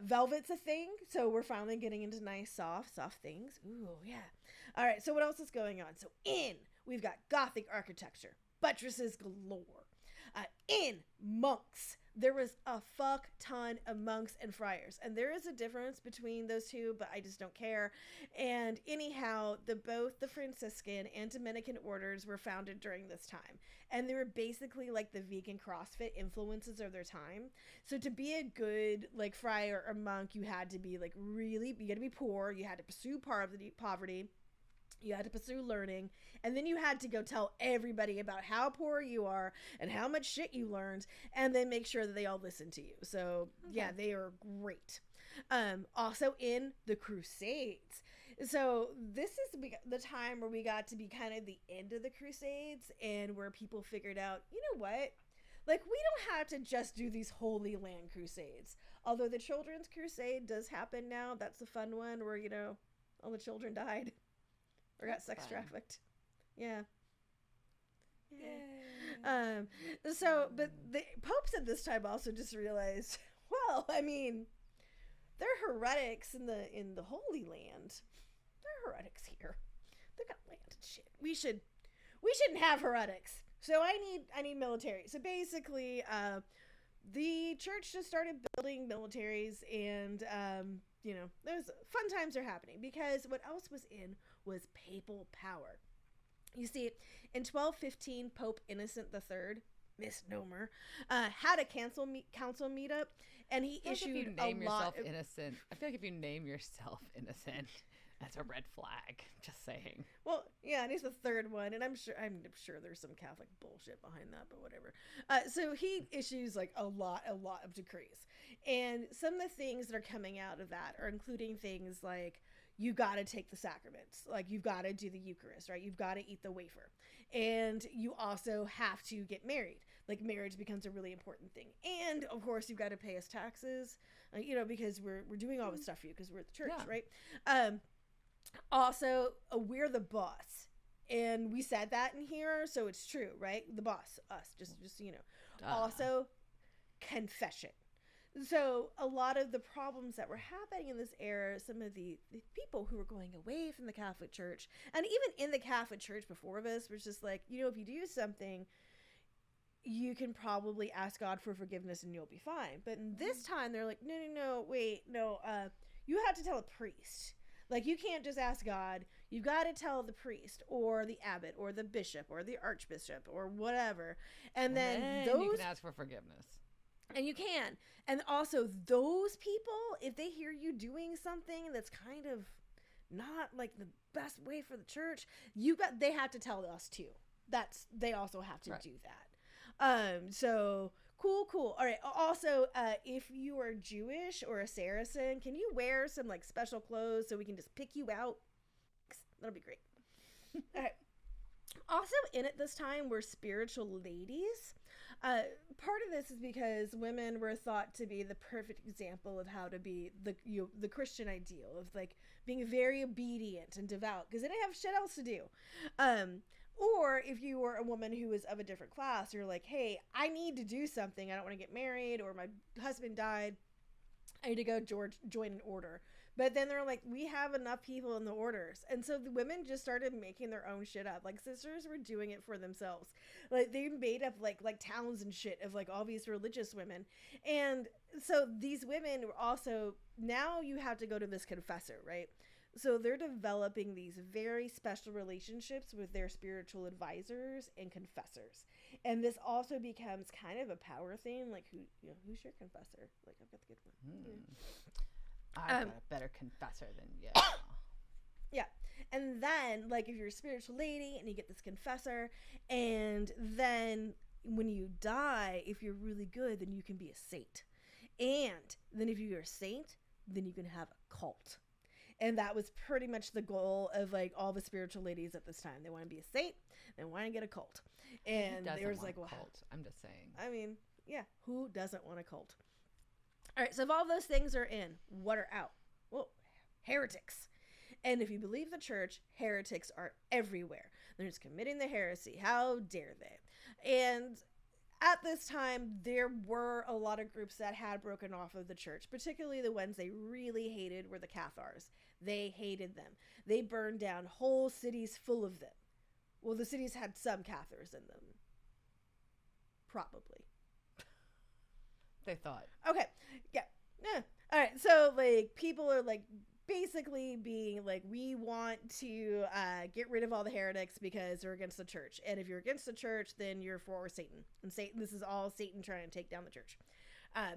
Velvet's a thing, so we're finally getting into nice, soft things. Ooh, yeah. All right, so what else is going on? So we've got Gothic architecture, buttresses galore. Monks. There was a fuck ton of monks and friars, and there is a difference between those two, but I just don't care. And anyhow, both the Franciscan and Dominican orders were founded during this time, and they were basically like the vegan CrossFit influences of their time. So to be a good like friar or monk, you had to be like you had to be poor, you had to pursue poverty. You had to pursue learning, and then you had to go tell everybody about how poor you are and how much shit you learned, and then make sure that they all listen to you. So, yeah, they are great. Also in the Crusades. So this is the time where we got to be kind of the end of the Crusades, and where people figured out, you know what? Like, we don't have to just do these Holy Land Crusades. Although the Children's Crusade does happen now. That's the fun one where, you know, all the children died. Or got sex trafficked. Yeah. But the popes at this time also just realized, well, I mean, they're heretics in the Holy Land. They're heretics here. They got land and shit. We shouldn't have heretics. So I need military. So basically, the church just started building militaries, and you know, those fun times are happening because what else was was papal power. You see, in 1215, Pope Innocent III, misnomer, had a council meetup, and he issued a lot of... innocent. I feel like if you name yourself Innocent, that's a red flag. Just saying. Well, yeah, and he's the third one, and I'm sure there's some Catholic bullshit behind that, but whatever. So he issues like a lot of decrees, and some of the things that are coming out of that are including things like, you got to take the sacraments, like you've got to do the Eucharist, right? You've got to eat the wafer, and you also have to get married. Like, marriage becomes a really important thing, and of course you've got to pay us taxes, you know, because we're doing all this stuff for you because we're at the church, right? Also, we're the boss, and we said that in here, so it's true, right? The boss, us, just you know. Also, confession. So a lot of the problems that were happening in this era, some of the people who were going away from the Catholic Church, and even in the Catholic Church before this, was just like, you know, if you do something, you can probably ask God for forgiveness and you'll be fine. But in this time, they're like, no, wait, you have to tell a priest. Like, you can't just ask God. You've got to tell the priest or the abbot or the bishop or the archbishop or whatever. And then those... you can ask for forgiveness. And you can. And also, those people, if they hear you doing something that's kind of not like the best way for the church, they have to tell us too. They also have to do that. So cool. All right. Also, if you are Jewish or a Saracen, can you wear some like special clothes so we can just pick you out? That'll be great. All right. Also in it this time were spiritual ladies. Part of this is because women were thought to be the perfect example of how to be the Christian ideal of like being very obedient and devout because they didn't have shit else to do. Or if you were a woman who was of a different class, you're like, hey, I need to do something. I don't want to get married, or my husband died. I need to go join an order. But then they're like, we have enough people in the orders. And so the women just started making their own shit up. Like, sisters were doing it for themselves. Like, they made up, like towns and shit of, like, all these religious women. And so these women were also, now you have to go to this confessor, right? So they're developing these very special relationships with their spiritual advisors and confessors. And this also becomes kind of a power thing. Like, who's your confessor? Like, I've got the good one. I've got a better confessor than you. Yeah. And then, like, if you're a spiritual lady and you get this confessor, and then when you die, if you're really good, then you can be a saint. And then if you're a saint, then you can have a cult. And that was pretty much the goal of, like, all the spiritual ladies at this time. They want to be a saint. They want to get a cult. And there was like, well, cult? I'm just saying. I mean, yeah, who doesn't want a cult? All right, so if all those things are in, what are out? Well, heretics. And if you believe the church, heretics are everywhere. They're just committing the heresy. How dare they? And at this time, there were a lot of groups that had broken off of the church, particularly the ones they really hated were the Cathars. They hated them. They burned down whole cities full of them. Well, the cities had some Cathars in them. Probably. They thought. Okay. Yeah. All right. So, like, people are, like, basically being like, we want to get rid of all the heretics because they're against the church. And if you're against the church, then you're for Satan. And Satan, this is all Satan trying to take down the church.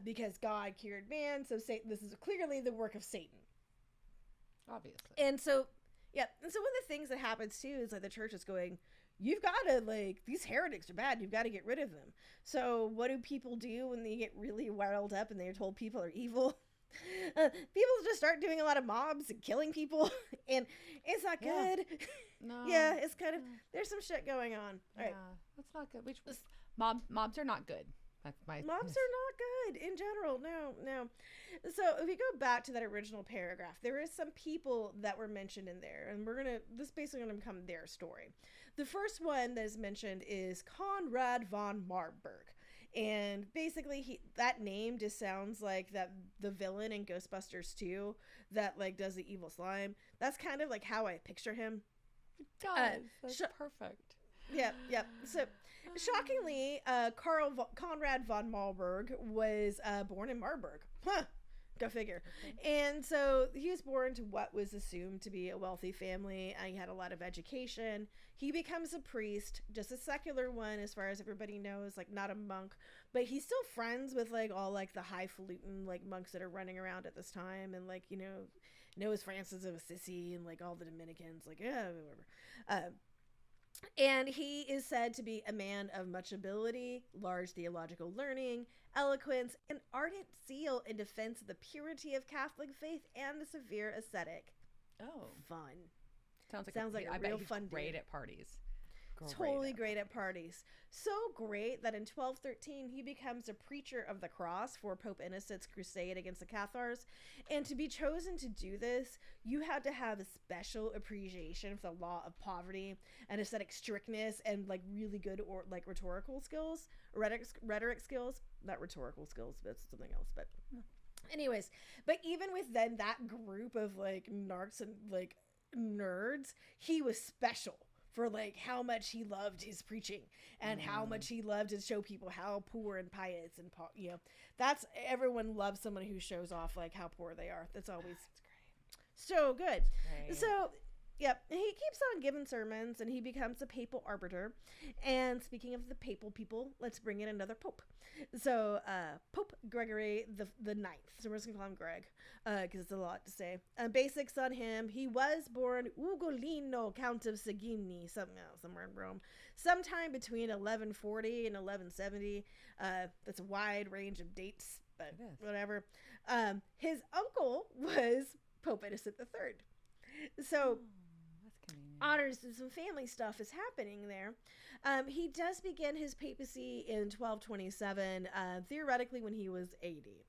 Because God cured man, so Satan, this is clearly the work of Satan. Obviously. And so, yeah. And so one of the things that happens, too, is, like, the church is going, you've got to, like, these heretics are bad. You've got to get rid of them. So what do people do when they get really riled up and they're told people are evil? People just start doing a lot of mobs and killing people, and it's not good. No. Yeah, it's kind of, there's some shit going on. All right. That's not good. Which was mobs are not good. That's my mobs are not good in general. No. So if we go back to that original paragraph, there is some people that were mentioned in there, and this is basically gonna become their story. The first one that is mentioned is Konrad Von Marburg. And basically, that name just sounds like the villain in Ghostbusters 2 that, like, does the evil slime. That's kind of like how I picture him. It does. That's perfect. Yeah. So, shockingly, Konrad von Marburg was born in Marburg. Huh. Go figure. And so he was born to what was assumed to be a wealthy family. He had a lot of education. He becomes a priest, just a secular one, as far as everybody knows, like, not a monk, but he's still friends with, like, all, like, the highfalutin, like, monks that are running around at this time, and, like, knows Francis of Assisi and, like, all the Dominicans, like, yeah, whatever. And he is said to be a man of much ability, large theological learning, eloquence, and ardent zeal in defense of the purity of Catholic faith and a severe ascetic. Oh. Fun. Sounds like a real fun great dude. At parties. Totally great at parties. So great that in 1213 he becomes a preacher of the cross for Pope Innocent's crusade against the Cathars. And to be chosen to do this, you had to have a special appreciation for the law of poverty and ascetic strictness and, like, really good rhetorical skills, rhetoric skills, not rhetorical skills, but that's something else. But anyways, but even with then that group of, like, narcs and, like, nerds, he was special for, like, how much he loved his preaching and how much he loved to show people how poor and pious and that's, everyone loves someone who shows off, like, how poor they are. That's always so good. So yep, he keeps on giving sermons and he becomes a papal arbiter. And speaking of the papal people, let's bring in another pope. So Pope Gregory the IX. So we're just gonna call him Greg because it's a lot to say. Basics on him: he was born Ugolino, Count of Segni, somewhere in Rome, sometime between 1140 and 1170. That's a wide range of dates, but whatever. His uncle was Pope Innocent III. So honors and some family stuff is happening there. He does begin his papacy in 1227, theoretically when he was 80.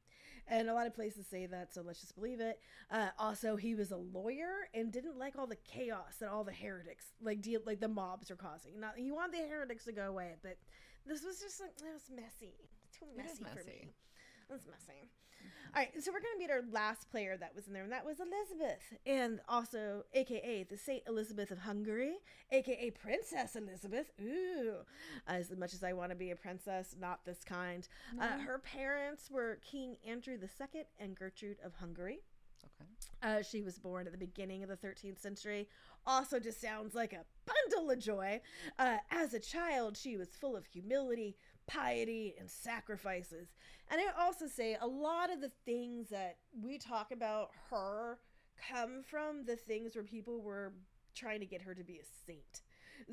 And a lot of places say that, so let's just believe it. Also, he was a lawyer and didn't like all the chaos that all the heretics, like the mobs are causing. He wanted the heretics to go away, but this was just, like, it was messy. Too messy for me. It was messy. All right, so we're going to meet our last player that was in there, and that was Elizabeth, and also aka the Saint Elizabeth of Hungary, aka Princess Elizabeth. Ooh, as much as I want to be a princess, not this kind. Her parents were King Andrew II and Gertrude of Hungary. Okay. She was born at the beginning of the 13th century. Also just sounds like a bundle of joy. As a child, she was full of humility, piety, and sacrifices. And I would also say a lot of the things that we talk about her come from the things where people were trying to get her to be a saint.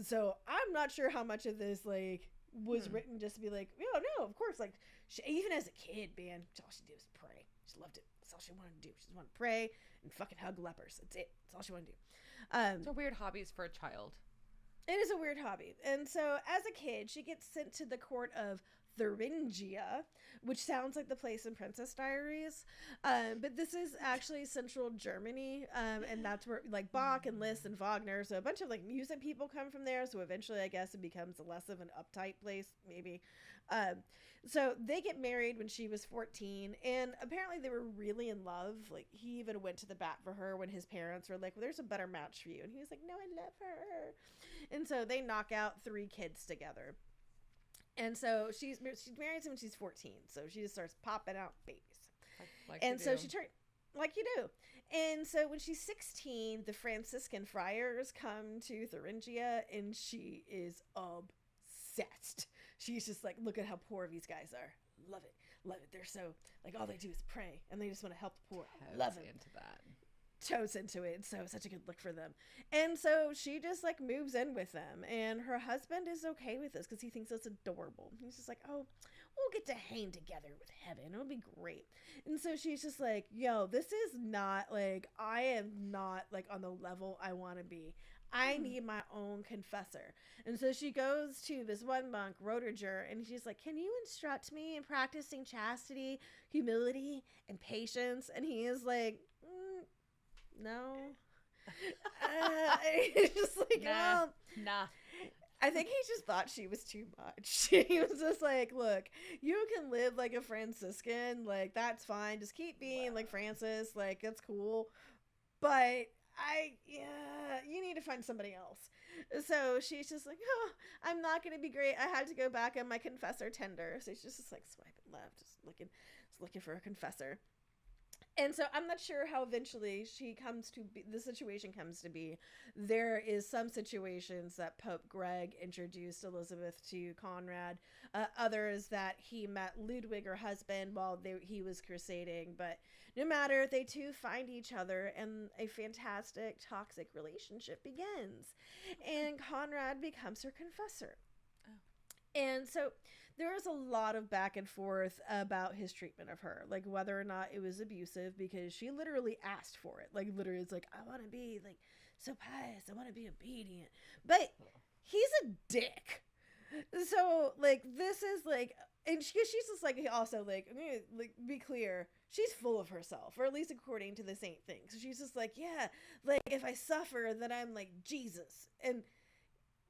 So I'm not sure how much of this like was written just to be like, oh no, of course, like she, even as a kid, man, all she did was pray. She loved it. That's all she wanted to do. She just wanted to pray and fucking hug lepers. That's it. That's all she wanted to do. So weird hobbies for a child. It is a weird hobby. And so as a kid, she gets sent to the court of Thuringia, which sounds like the place in Princess Diaries. But this is actually central Germany. And that's where like Bach and Liszt and Wagner. So a bunch of like music people come from there. So eventually I guess it becomes less of an uptight place, maybe. So they get married when she was 14, and apparently they were really in love. Like he even went to the bat for her when his parents were like, well, there's a better match for you. And he was like, no, I love her. And so they knock out 3 kids together. And so she marries him when she's 14. So she just starts popping out babies. And so she turned, like you do. And so when she's 16, the Franciscan friars come to Thuringia, and she is obsessed. She's just like, look at how poor these guys are. Love it. Love it. They're so, like, all they do is pray, and they just want to help the poor. Love it. Into that. Totes into it. So such a good look for them. And so she just like moves in with them, and her husband is okay with this because he thinks it's adorable. He's just like, oh, we'll get to hang together with heaven. It'll be great. And so she's just like, yo, this is not like, I am not like on the level I want to be. I need my own confessor. And so she goes to this one monk, Roediger, and she's like, can you instruct me in practicing chastity, humility, and patience? And he is like, no. It's just like, nah. I think he just thought she was too much. He was just like, look, you can live like a Franciscan. Like, that's fine. Just keep being like Francis. Like, that's cool. But you need to find somebody else. So she's just like, oh, I'm not going to be great. I had to go back on my confessor tender. So she's just like swiping left, just looking for a confessor. And so I'm not sure how eventually the situation comes to be. There is some situations that Pope Greg introduced Elizabeth to Konrad. Others that he met Ludwig, her husband, while he was crusading. But no matter, they two find each other, and a fantastic toxic relationship begins. And Konrad becomes her confessor. Oh. And so there was a lot of back and forth about his treatment of her, like whether or not it was abusive, because she literally asked for it. Like, literally, it's like, I want to be like so pious, I want to be obedient, but he's a dick. So like, this is like, and she's just like, also like, I'm gonna like be clear, she's full of herself, or at least according to the saint thing. So she's just like, yeah, like if I suffer, then I'm like Jesus. And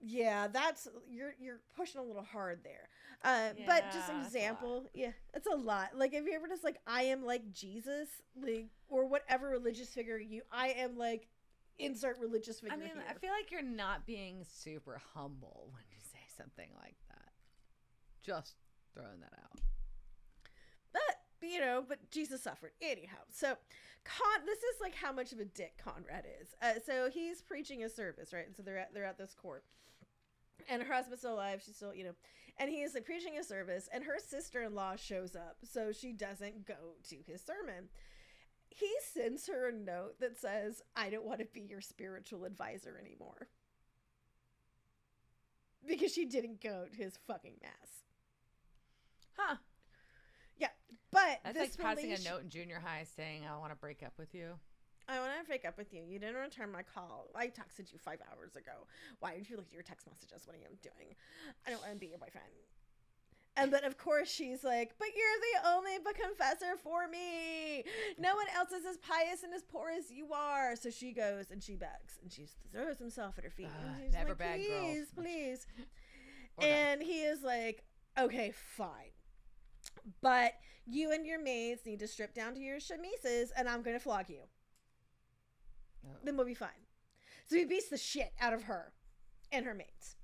yeah, that's you're pushing a little hard there. But just an example, it's a lot. Like if you ever just like, I am like Jesus, like, or whatever religious figure I am like, insert religious figure. I mean, here. I feel like you're not being super humble when you say something like that. Just throwing that out. But Jesus suffered anyhow. So this is like how much of a dick Konrad is. So he's preaching a service, right? And so they're at this court. And her husband's still alive. She's still, and he is like preaching a service, and her sister-in-law shows up. So she doesn't go to his sermon. He sends her a note that says, I don't want to be your spiritual advisor anymore. Because she didn't go to his fucking mass. Huh. Yeah. But that's this like passing a note in junior high saying, I want to break up with you. I want to break up with you. You didn't return my call. I texted you 5 hours ago. Why didn't you look at your text messages? What are you doing? I don't want to be your boyfriend. But of course she's like, but you're the only confessor for me. No one else is as pious and as poor as you are. So she goes and she begs, and she throws himself at her feet. And she's never like, beg, please, girl. please. And he is like, okay, fine. But you and your maids need to strip down to your chemises, and I'm going to flog you. Oh. Then we'll be fine. So he beats the shit out of her and her maids.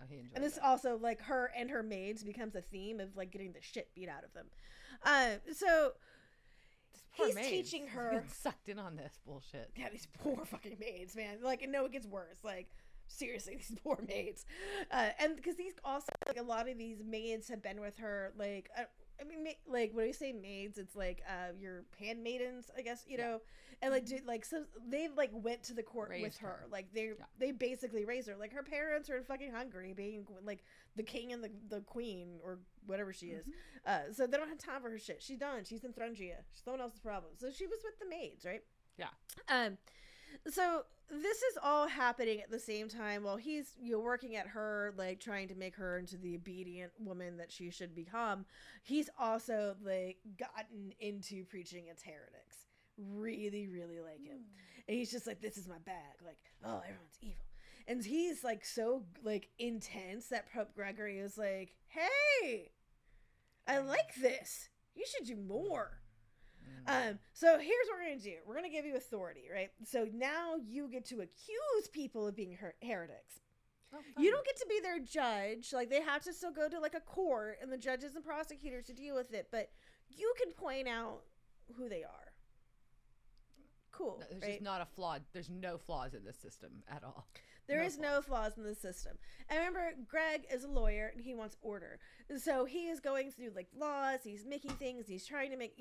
Oh, he enjoyed And this that. also, like, her and her maids becomes a theme of, like, getting the shit beat out of them. So Poor he's maids. teaching He's her. getting sucked in on this bullshit. Yeah, these poor fucking maids, man. Like, and no, it gets worse. Like, seriously, these poor maids. And because these also, like, a lot of these maids have been with her, like, I mean, like, when I say maids, it's like your handmaidens, I guess, you know, and like, so they like went to the court Raised with her. her. Like they basically raised her. Like her parents are in fucking Hungary, being like the king and the queen or whatever she is. So they don't have time for her shit. She's done. She's in Thrungia. She's someone else's problem. So she was with the maids, right? Yeah. So this is all happening at the same time while he's, you know, working at her, like trying to make her into the obedient woman that she should become. He's also like gotten into preaching against heretics. Really, really like him. And he's just like, this is my bag. Like, oh, everyone's evil. And he's like so like intense that Pope Gregory is like, hey, I like this. You should do more. So here's what we're gonna do. We're gonna give you authority, right? So now you get to accuse people of being heretics. Oh, you don't get to be their judge. Like, they have to still go to like a court and the judges and prosecutors to deal with it, but you can point out who they are. Cool. No, there's right? just not a flaw. There's no flaws in this system at all. There is no flaws in the system. And remember, Greg is a lawyer and he wants order. So he is going through like laws, he's making things, he's trying to make,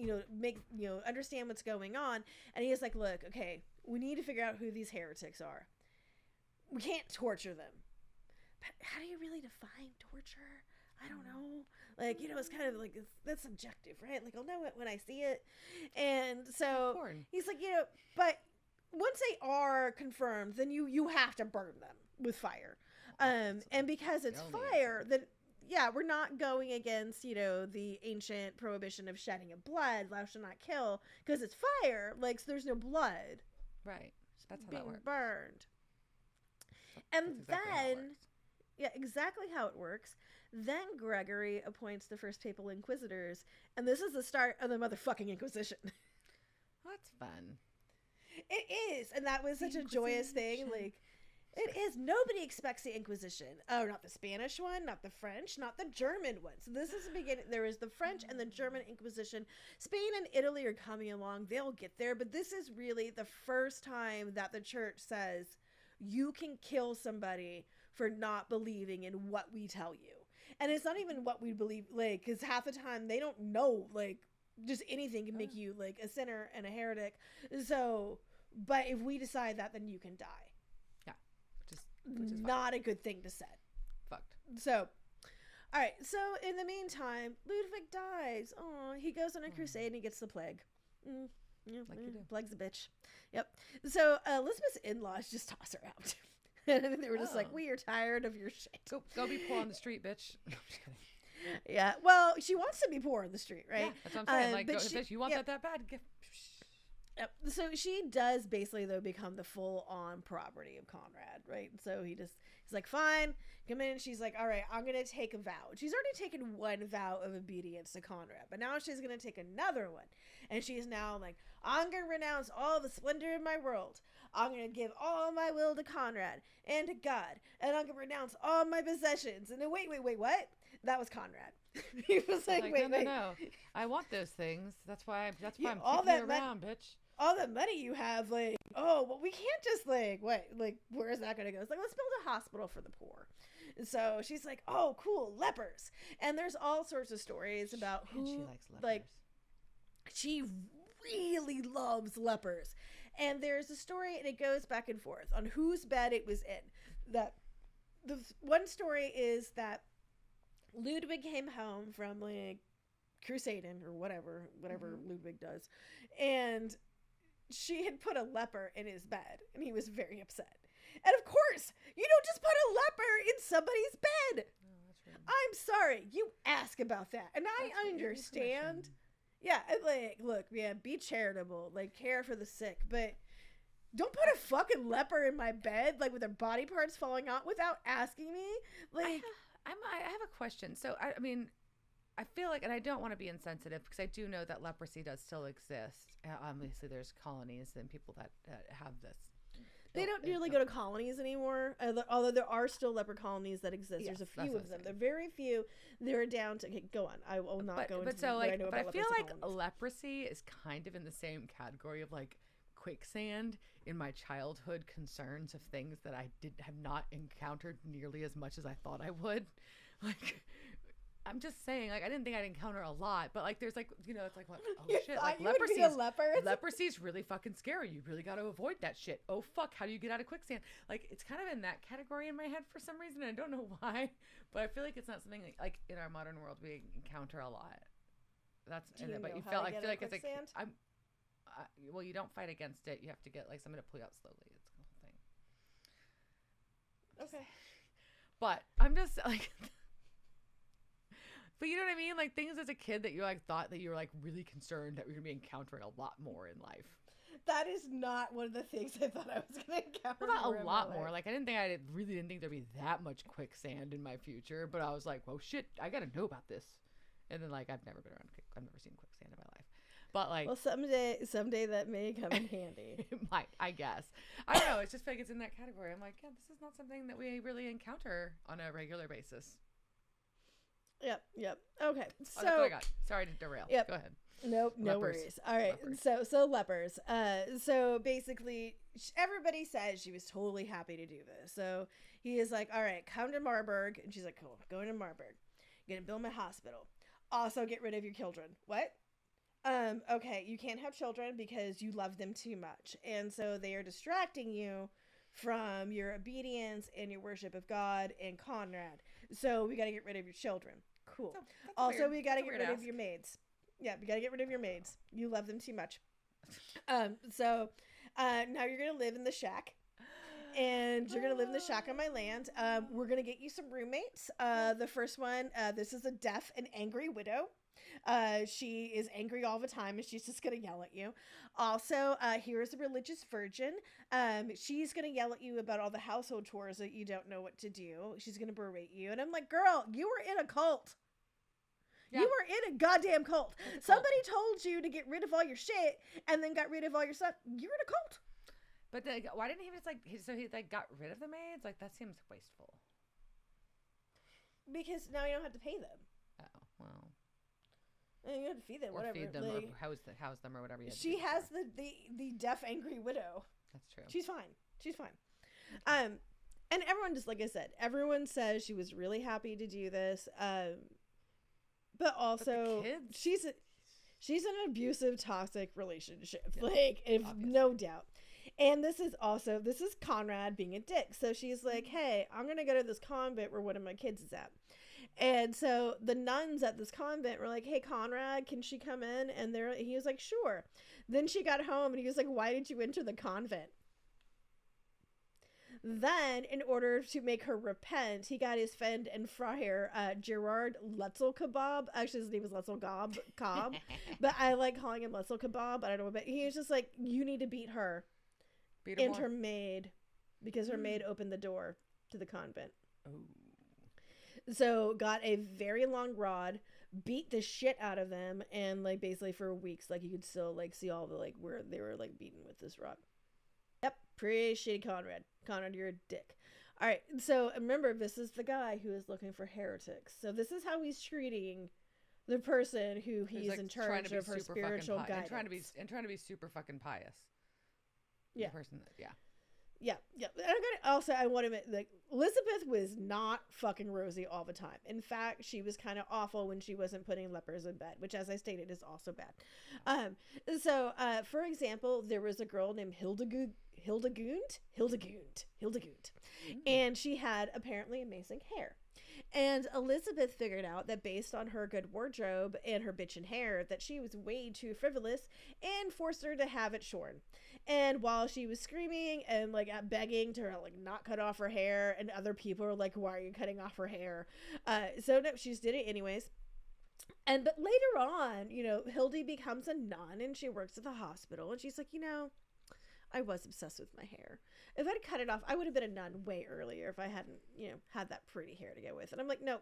understand what's going on. And he is like, look, okay, we need to figure out who these heretics are. We can't torture them. But how do you really define torture? I don't know. Like, it's kind of like, that's subjective, right? Like, I'll know it when I see it. And so he's like, but once they are confirmed, then you have to burn them with fire. And because it's fire, then we're not going against, the ancient prohibition of shedding of blood, thou shalt not kill, because it's fire, like, so there's no blood. Right. That's how being that works. burned. And That's exactly how it works. exactly how it works. Then Gregory appoints the first papal inquisitors, and this is the start of the motherfucking Inquisition. That's fun. It is, and that was such a joyous thing. Like, it is. Nobody expects the Inquisition. Oh, not the Spanish one, not the French, not the German one. So this is the beginning. There is the French and the German Inquisition. Spain and Italy are coming along. They'll get there, but this is really the first time that the church says you can kill somebody for not believing in what we tell you. And it's not even what we believe, like, because half the time they don't know, like, just anything can make you, like, a sinner and a heretic. So, but if we decide that, then you can die. Yeah. Which is not a good thing to say. Fucked. So, all right. So, in the meantime, Ludwig dies. Oh, he goes on a crusade and he gets the plague. Like you do. Plague's a bitch. Yep. So, Elizabeth's in-laws just toss her out. And they were just like, we are tired of your shit. Go be poor on the street, bitch. I'm just kidding. Yeah. Well, she wants to be poor on the street, right? Yeah, that's what I'm saying. Like, but you want that bad? Yep. So she does basically, though, become the full-on property of Konrad, right? So he's like, fine, come in. She's like, all right, I'm going to take a vow. She's already taken one vow of obedience to Konrad, but now she's going to take another one. And she's now like, I'm going to renounce all the splendor of my world. I'm going to give all my will to Konrad and to God. And I'm going to renounce all my possessions. And then, wait, what? That was Konrad. He was like, wait. No. I want those things. That's why I'm keeping you around, bitch. All that money you have, like, oh, well, we can't just, like, what? Like, where is that going to go? It's like, let's build a hospital for the poor. And so she's like, oh, cool, lepers. And there's all sorts of stories about who, she likes lepers. Like, she really loves lepers. And there's a story, and it goes back and forth on whose bed it was in. The one story is that Ludwig came home from, like, crusading or whatever Ludwig does, and she had put a leper in his bed, and he was very upset. And of course, you don't just put a leper in somebody's bed. No, that's right. I'm sorry, you ask about that, and I understand. Yeah, like, look, man, be charitable, like, care for the sick, but don't put a fucking leper in my bed, like, with their body parts falling out without asking me. Like, I have a question. So, I mean, I feel like, and I don't want to be insensitive because I do know that leprosy does still exist. Obviously, there's colonies and people that have this. They don't really go to colonies anymore, although there are still leper colonies that exist. Yes, There's a few of them. They're very few. They're down to go on. I will not go into so what like, I know but about I feel like colonies. leprosy is kind of in the same category of like quicksand in my childhood concerns of things that I have not encountered nearly as much as I thought I would. Like, I'm just saying, like, I didn't think I'd encounter a lot, but like, there's like, you know, it's like, what? Oh shit, like leprosy's really fucking scary. You really got to avoid that shit. Oh fuck, how do you get out of quicksand? Like, it's kind of in that category in my head for some reason. I don't know why, but I feel like it's not something like in our modern world we encounter a lot. That's do you but know you how felt to I get feel out like of it's like quicksand? well, you don't fight against it. You have to get like somebody to pull you out slowly. It's the whole thing. Okay. But I'm just like, but you know what I mean? Like things as a kid that you like thought that you were like really concerned that we were gonna be encountering a lot more in life. That is not one of the things I thought I was going to encounter. Well, not a lot more. Like I really didn't think there'd be that much quicksand in my future. But I was like, well, shit, I gotta know about this. And then like I've never seen quicksand in my life. But like, well, someday that may come in handy. It might, I guess. I don't know. It's just like it's in that category. I'm like, yeah, this is not something that we really encounter on a regular basis. Yep. Okay. So that's what I got. Sorry to derail. Yep. Go ahead. Nope, no worries. All right. Lepers. So lepers. So basically everybody says she was totally happy to do this. So he is like, all right, come to Marburg. And she's like, cool, going to Marburg. I'm going to build my hospital. Also get rid of your children. What? Okay, you can't have children because you love them too much. And so they are distracting you from your obedience and your worship of God and Konrad. So we got to get rid of your children. Cool. Also, we got to get rid of your maids. Yeah, we got to get rid of your maids. You love them too much. So now you're going to live in the shack. And you're going to live in the shack on my land. We're going to get you some roommates. The first one, this is a deaf and angry widow. She is angry all the time and she's just gonna yell at you. Also, here's a religious virgin. She's gonna yell at you about all the household chores that you don't know what to do. She's gonna berate you. And I'm like, girl, you were in a cult. Yeah. You were in a goddamn cult. Somebody told you to get rid of all your shit and then got rid of all your stuff. You're in a cult. But why didn't he just like, so he like got rid of the maids? Like that seems wasteful. Because now you don't have to pay them. Oh, well. And you have to feed them, or whatever. Feed them, like, or house them, or whatever. She has the deaf angry widow. That's true. She's fine. And everyone, just like I said, everyone says she was really happy to do this. But also, but she's an abusive, toxic relationship. Yeah, like, no doubt. And this is Konrad being a dick. So she's like, hey, I'm gonna go to this convent where one of my kids is at. And so the nuns at this convent were like, hey, Konrad, can she come in? And he was like, sure. Then she got home and he was like, why did you enter the convent? Then, in order to make her repent, he got his friend and friar, Gerard Letzel Kebab. Actually, his name is Letzel Cobb. But I like calling him Letzel Kebab. I don't know. But he was just like, you need to beat her. And her maid. Because her maid opened the door to the convent. Oh. So got a very long rod, beat the shit out of them, and like basically for weeks, like you could still like see all the like where they were like beaten with this rod. Yep, pretty shitty Konrad. Konrad, you're a dick. All right, so remember, this is the guy who is looking for heretics. So this is how he's treating the person who he's like in charge of her spiritual guidance. And trying to be super fucking pious. Yeah. The person that, yeah. Yeah. And I want to admit, like, Elizabeth was not fucking rosy all the time. In fact, she was kind of awful when she wasn't putting lepers in bed, which, as I stated, is also bad. So, for example, there was a girl named Hildegund, and she had apparently amazing hair. And Elizabeth figured out that based on her good wardrobe and her bitchin' hair, that she was way too frivolous and forced her to have it shorn. And while she was screaming and like begging to her like not cut off her hair, and other people were like, why are you cutting off her hair? So no, she just did it anyways. But later on, Hildy becomes a nun and she works at the hospital, and she's like, I was obsessed with my hair. If I'd cut it off, I would have been a nun way earlier if I hadn't, had that pretty hair to go with. And I'm like, no,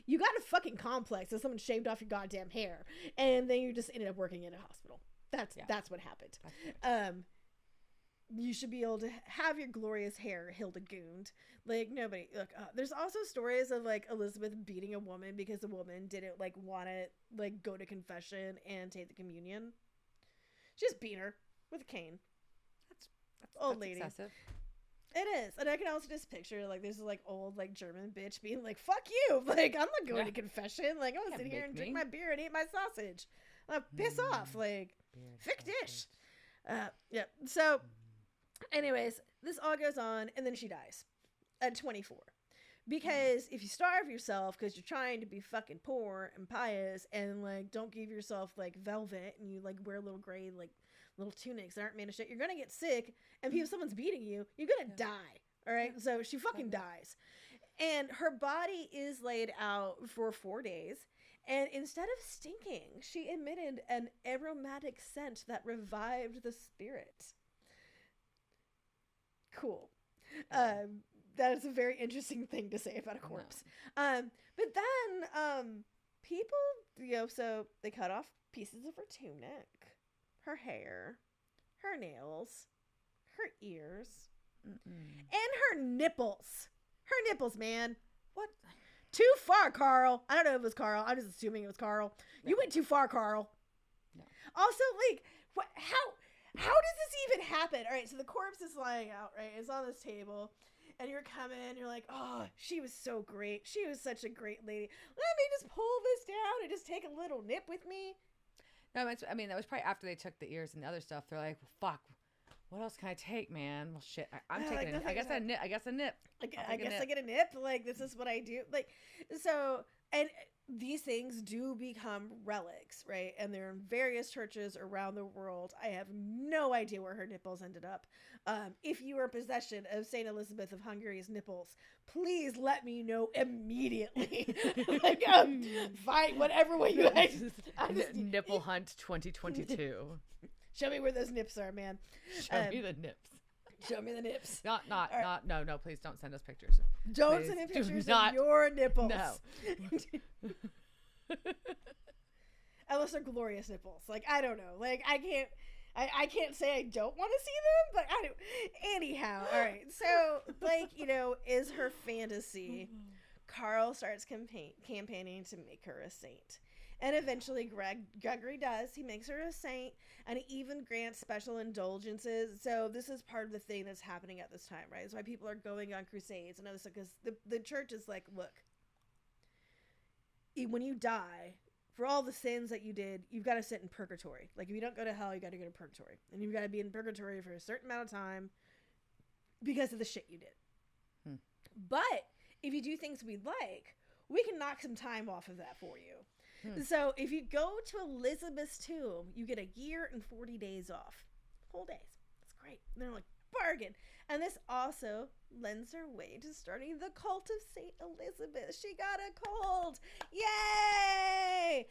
you got a fucking complex that someone shaved off your goddamn hair, and then you just ended up working in a hospital. That's what happened. You should be able to have your glorious hair Hildegooned. Like, nobody, look, there's also stories of, like, Elizabeth beating a woman because the woman didn't, like, want to, like, go to confession and take the communion. She just beat her with a cane. That's old lady. Excessive. It is. And I can also just picture, like, this is, like, old, like, German bitch being like, fuck you. Like, I'm not going to confession. Like, I'm going to sit here and drink my beer and eat my sausage. Piss off. Like, fick dish. Yeah. So, anyways, this all goes on, and then she dies at 24. Because if you starve yourself because you're trying to be fucking poor and pious and, like, don't give yourself, like, velvet and you, like, wear little gray, like, little tunics that aren't made of shit, you're gonna get sick, and if someone's beating you, you're gonna die. All right? So she fucking dies. And her body is laid out for 4 days, and instead of stinking, she emitted an aromatic scent that revived the spirit. Cool. That is a very interesting thing to say about a corpse. But then people, so they cut off pieces of her tunic, her hair, her nails, her ears, and her nipples. Her nipples, man. What? Too far, Carl. I don't know if it was Carl. I'm just assuming it was Carl. No. You went too far, Carl. No. Also, like, what? How does this even happen? All right, so the corpse is lying out, right? It's on this table, and you're coming, and you're like, oh, she was so great. She was such a great lady. Let me just pull this down and just take a little nip with me. No, I mean, that was probably after they took the ears and the other stuff. They're like, well, fuck, what else can I take, man? Well, shit, I'm taking like, I guess a nip. I guess I get a nip. Like, this is what I do. Like, so, and these things do become relics, right? And they're in various churches around the world. I have no idea where her nipples ended up. If you are in possession of St. Elizabeth of Hungary's nipples, please let me know immediately. Like, find whatever way you guys. Nipple hunt 2022. Show me where those nips are, man. Show me the nips. Show me the nips. No, please don't send us pictures. Don't send me pictures of your nipples. No. Unless they're glorious nipples. Like, I don't know. Like, I can't say I don't want to see them, but I do. Anyhow, all right. So, like, is her fantasy. Carl starts campaigning to make her a saint. And eventually Gregory does. He makes her a saint, and he even grants special indulgences. So this is part of the thing that's happening at this time, right? That's why people are going on crusades and other stuff, because the church is like, look, when you die, for all the sins that you did, you've got to sit in purgatory. Like, if you don't go to hell, you got to go to purgatory. And you've got to be in purgatory for a certain amount of time because of the shit you did. But if you do things we like, we can knock some time off of that for you. So if you go to Elizabeth's tomb, you get a year and 40 days off. Whole days. That's great. And they're like, bargain. And this also lends her way to starting the cult of St. Elizabeth. She got a cult. Yay!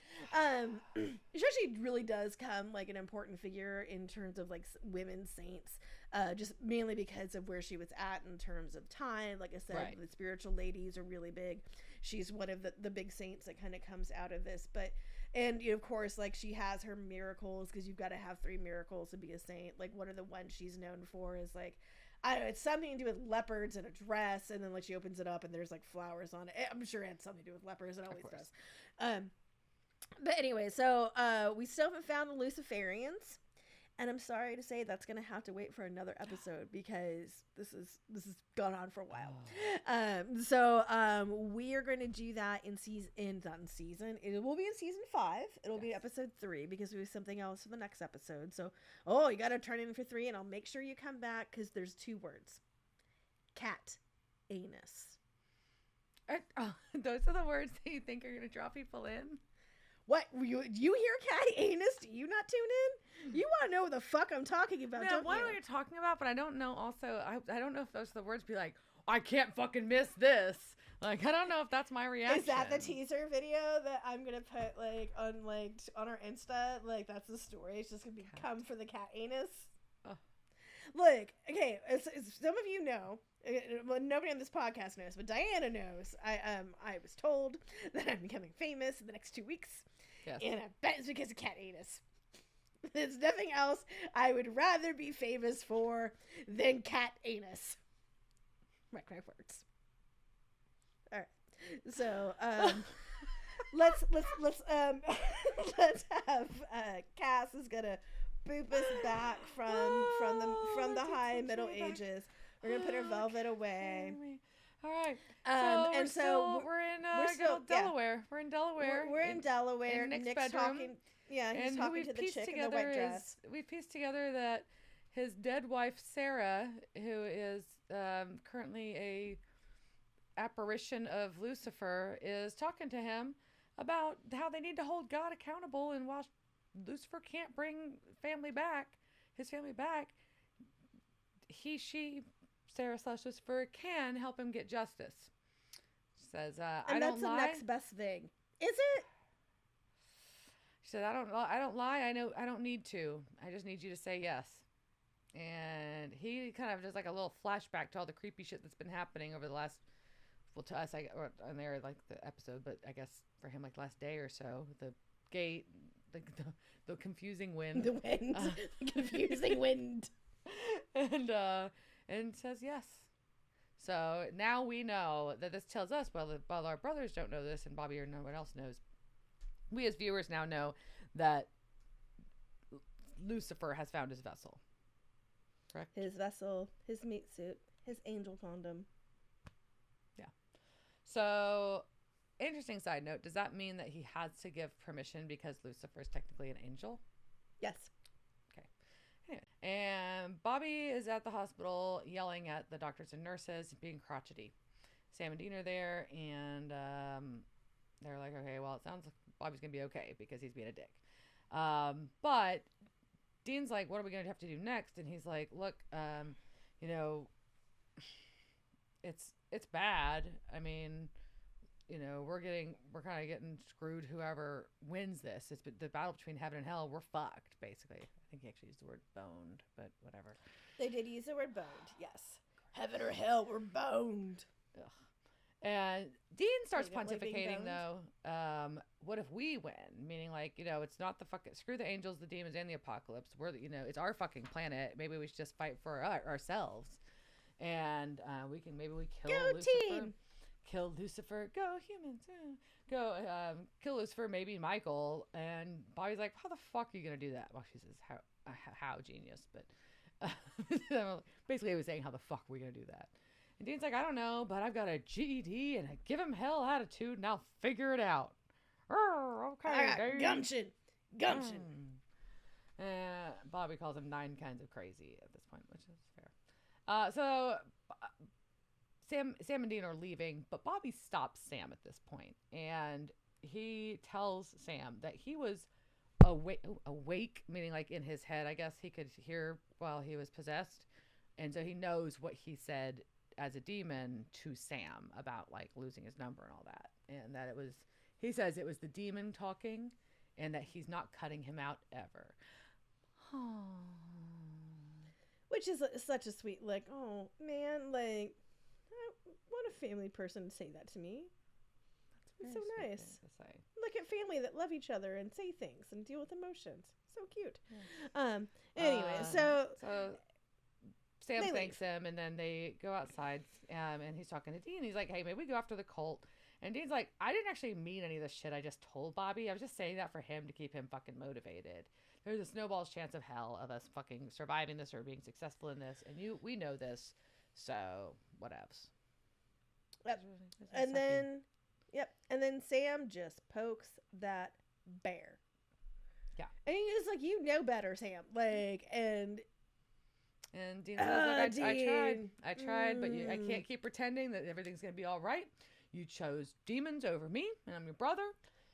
She really does come like an important figure in terms of like women saints. Just mainly because of where she was at in terms of time. Like I said, right. The spiritual ladies are really big. She's one of the big saints that kind of comes out of this. And of course, like, she has her miracles, because you've got to have 3 miracles to be a saint. Like, one of the ones she's known for is like, I don't know, it's something to do with leopards and a dress, and then like she opens it up and there's like flowers on it. I'm sure it had something to do with leopards. It always does. But anyway, so we still haven't found the Luciferians. And I'm sorry to say that's going to have to wait for another episode, because this has gone on for a while. So we are going to do that it will be in season 5. It'll be episode 3, because we have something else for the next episode. So, you got to turn in for 3, and I'll make sure you come back, because there's 2 words. Cat anus. Those are the words that you think are going to draw people in? What? You hear cat anus? Do you not tune in? You want to know what the fuck I'm talking about, don't you? I know what you're talking about, but I don't know also. I don't know if those are the words be like, I can't fucking miss this. Like, I don't know if that's my reaction. Is that the teaser video that I'm going to put on our Insta? Like, that's the story. It's just going to be come for the cat anus. Look, okay, as some of you know, well, nobody on this podcast knows, but Diana knows. I was told that I'm becoming famous in the next 2 weeks. Yes. And I bet it's because of cat anus. There's nothing else I would rather be famous for than cat anus. My words. All right. So, let's have Cass is gonna boop us back from the high Middle Ages. We're gonna put her velvet away. All right. So we're in Delaware. Yeah. We're in Delaware. We're in Delaware. In Nick's Nick's bedroom. talking. Yeah, he's talking to the chick in the white dress. We pieced together that his dead wife Sarah, who is currently a apparition of Lucifer, is talking to him about how they need to hold God accountable, and while Lucifer can't bring his family back, she, Sarah / Lucifer, can help him get justice. She says, I don't lie. And that's the next best thing. Is it? She said, I don't lie. I know I don't need to. I just need you to say yes. And he kind of does like a little flashback to all the creepy shit that's been happening over the last, well, to us, or on there, like the episode, but I guess for him, like last day or so, the gate, the confusing wind. The wind. The confusing wind. And says yes. So now we know that this tells us, while our brothers don't know this and Bobby or no one else knows, we as viewers now know that Lucifer has found his vessel. Correct? His vessel, his meat suit, his angel condom. Yeah. So, interesting side note. Does that mean that he has to give permission because Lucifer is technically an angel? Yes. Okay. Anyway. And Bobby is at the hospital yelling at the doctors and nurses, being crotchety. Sam and Dean are there, and they're like, okay, well, it sounds like Bobby's going to be okay because he's being a dick. But Dean's like, what are we going to have to do next? And he's like, look, it's bad. I mean, we're kind of getting screwed. Whoever wins this, it's the battle between heaven and hell. We're fucked, basically. I think he actually used the word boned, but whatever. They did use the word boned, yes. Heaven or hell, we're boned. Ugh. And Dean starts pontificating, though. What if we win? Meaning, like, it's not the fucking screw the angels, the demons, and the apocalypse. We're, it's our fucking planet. Maybe we should just fight for ourselves. And we kill Lucifer. Team. Kill Lucifer. Go humans. Go kill Lucifer. Maybe Michael. And Bobby's like, how the fuck are you gonna do that? Well, she says, how genius, but basically, he was saying, how the fuck are we gonna do that? And Dean's like, I don't know, but I've got a GED and a give him hell attitude, and I'll figure it out. Okay, I got gumption. Bobby calls him 9 kinds of crazy at this point, which is fair. So Sam and Dean are leaving, but Bobby stops Sam at this point, and he tells Sam that he was awake, meaning like in his head, I guess he could hear while he was possessed, and so he knows what he said as a demon to Sam about like losing his number and all that, and that he says it was the demon talking, and that he's not cutting him out ever. Which is such a sweet, like, oh man, like, I want a family person to say that to me. It's so nice. To say. Look at family that love each other and say things and deal with emotions. So cute. Yes. Anyway, so Sam thanks him, and then they go outside, and he's talking to Dean. He's like, hey, maybe we go after the cult. And Dean's like, I didn't actually mean any of this shit I just told Bobby. I was just saying that for him to keep him fucking motivated. There's a snowball's chance of hell of us fucking surviving this or being successful in this. And we know this. So, whatevs. Yep. And then Sam just pokes that bear. Yeah. And he's like, you know better, Sam. Like, and Dean says, look, I tried, but I can't keep pretending that everything's going to be all right. You chose demons over me, and I'm your brother.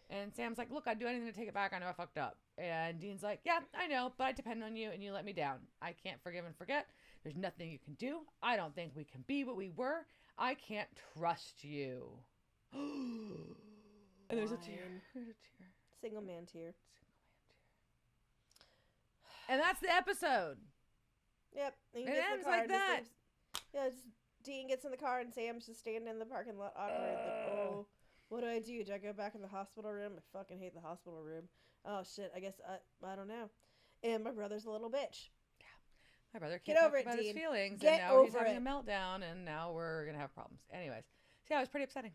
And Sam's like, look, I'd do anything to take it back. I know I fucked up. And Dean's like, yeah, I know, but I depend on you, and you let me down. I can't forgive and forget. There's nothing you can do. I don't think we can be what we were. I can't trust you. And there's a tear. Single man tear. And that's the episode. Yep. And It ends like that. Dean gets in the car and Sam's just standing in the parking lot awkward. Like, oh, what do? Do I go back in the hospital room? I fucking hate the hospital room. Oh, shit. I guess, I don't know. And my brother's a little bitch. My brother can't talk about his feelings, and now he's having a meltdown, and now we're going to have problems. Anyways, so yeah, it was pretty upsetting.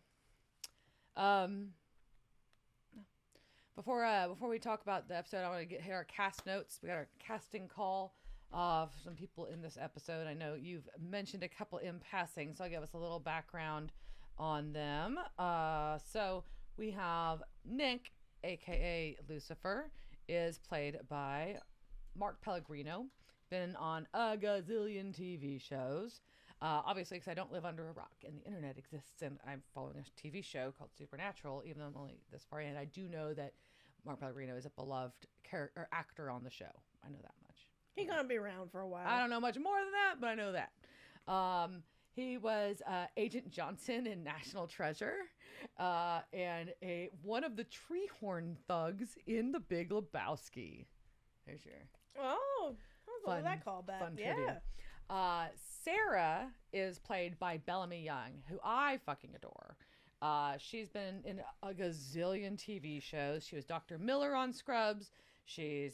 Before we talk about the episode, I want to hit our cast notes. We got our casting call of some people in this episode. I know you've mentioned a couple in passing, so I'll give us a little background on them. So we have Nick, aka Lucifer, is played by Mark Pellegrino. Been on a gazillion TV shows. Obviously, because I don't live under a rock and the internet exists, and I'm following a TV show called Supernatural, even though I'm only this far in. I do know that Mark Pellegrino is a beloved actor on the show. I know that much. He's going to be around for a while. I don't know much more than that, but I know that. He was Agent Johnson in National Treasure and one of the Treehorn thugs in The Big Lebowski. There's your... Oh, fun, that callback. Fun trivia. Sarah is played by Bellamy Young, who I fucking adore. She's been in a gazillion TV shows. She was Dr. Miller on Scrubs. She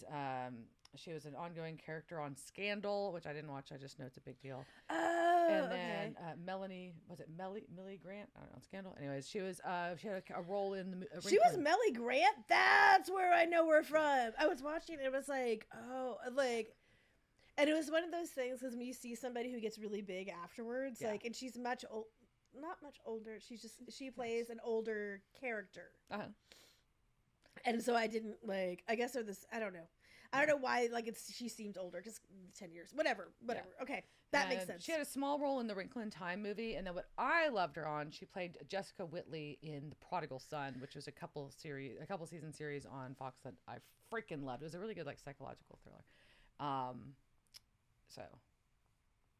was an ongoing character on Scandal, which I didn't watch. I just know it's a big deal. Oh, and then Melanie, was it Millie Grant? I don't know, Scandal. Anyways, she had a role in the. She was Mellie Grant. That's where I know her from. I was watching it. It was like, and it was one of those things because when you see somebody who gets really big afterwards, and she's not much older. She plays an older character. And so I didn't I guess I don't know. I don't know why, she seemed older, just 10 years. Whatever. Yeah. Okay, that makes sense. She had a small role in the Wrinkle in Time movie, and then what I loved her on, she played Jessica Whitley in The Prodigal Son, which was a couple season series on Fox that I freaking loved. It was a really good, psychological thriller. So,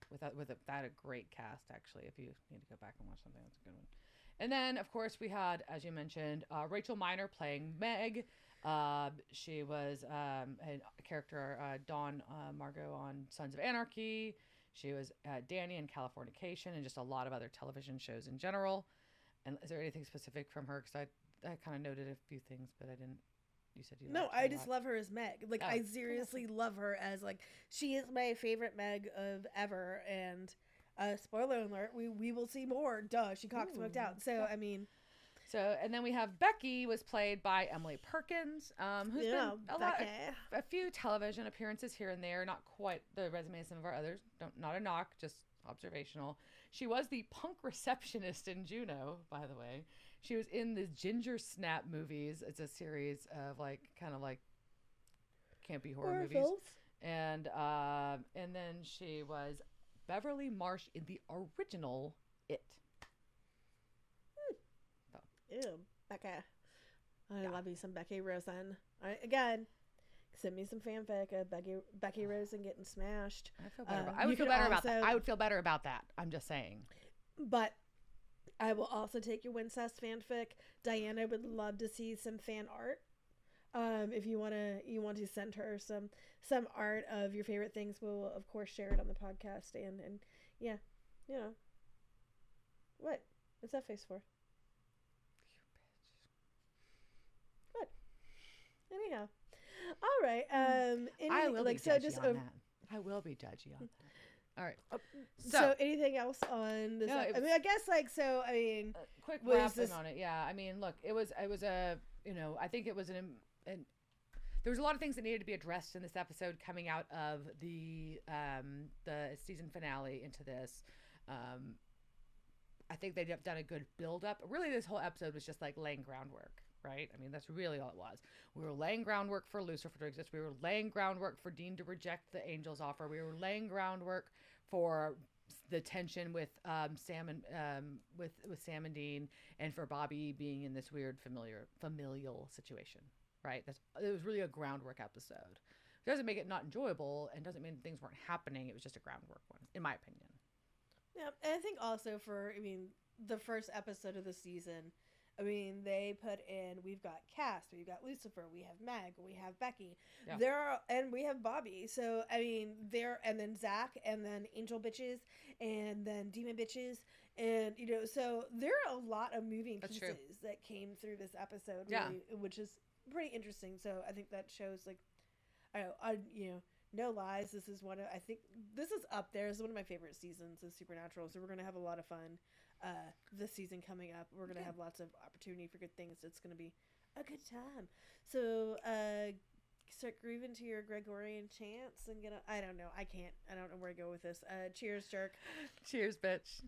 with that a great cast, actually, if you need to go back and watch something, that's a good one. And then, of course, we had, as you mentioned, Rachel Miner playing Meg. She was a character, Dawn Margot on Sons of Anarchy. She was Danny in Californication and just a lot of other television shows in general. And is there anything specific from her? Because I kind of noted a few things, but I didn't. You said you No, I just love her as Meg. I seriously love her as, she is my favorite Meg of ever. And spoiler alert, we will see more. Duh, she cock-smoked out. So, I mean... So, and then we have Becky was played by Emily Perkins, who's been a few television appearances here and there. Not quite the resume of some of our others. Not a knock, just observational. She was the punk receptionist in Juno, by the way. She was in the Ginger Snap movies. It's a series of campy horror movies. And then she was Beverly Marsh in the original It. Ew, Becca. I love you some Becky Rosen. Again, send me some fanfic of Becky Rosen getting smashed. I feel better. I would feel better about that. I would feel better about that. I'm just saying. But I will also take your Wincest fanfic. Diana would love to see some fan art. If you want to send her some art of your favorite things, we'll of course share it on the podcast. And yeah, what? What's that face for? Anyhow, all right. I will be judgy on that. I will be judgy on that. All right. So anything else on this? I guess quick wrap on it. Yeah. I mean, look, it was a I think it was there was a lot of things that needed to be addressed in this episode coming out of the season finale into this. I think they've done a good build up. Really, this whole episode was just laying groundwork. Right? I mean, that's really all it was. We were laying groundwork for Lucifer to exist. We were laying groundwork for Dean to reject the angel's offer. We were laying groundwork for the tension with Sam and Dean, and for Bobby being in this weird familial situation. Right? It was really a groundwork episode. It doesn't make it not enjoyable, and doesn't mean things weren't happening. It was just a groundwork one, in my opinion. Yeah, and I think also the first episode of the season. I mean, they put in, we've got Cass, we've got Lucifer, we have Meg, we have Becky. Yeah. And we have Bobby. So, I mean, and then Zach, and then Angel Bitches, and then Demon Bitches. And, so there are a lot of moving pieces that came through this episode, really, which is pretty interesting. So I think that shows, like, no lies. This is I think this is up there. This is one of my favorite seasons of Supernatural. So we're going to have a lot of fun this season coming up. We're going to have lots of opportunity for good things. It's going to be a good time. So start grooving to your Gregorian chants and I don't know. I don't know where to go with this. Cheers, jerk. Cheers, bitch.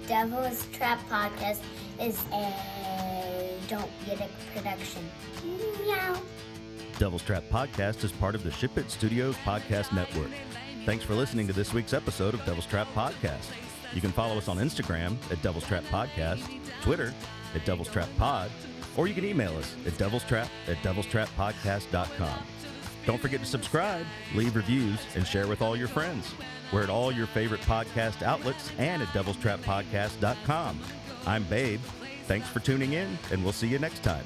Devil's Trap Podcast is a Don't Get It production. Meow. Devil's Trap Podcast is part of the Ship It Studios podcast network. Thanks for listening to this week's episode of Devil's Trap Podcast. You can follow us on Instagram at Devil's Trap Podcast, Twitter at Devil's Trap Pod, or you can email us at devilstrap@devilstrappodcast.com. Don't forget to subscribe, leave reviews, and share with all your friends. We're at all your favorite podcast outlets and at devilstrappodcast.com. I'm Babe. Thanks for tuning in, and we'll see you next time.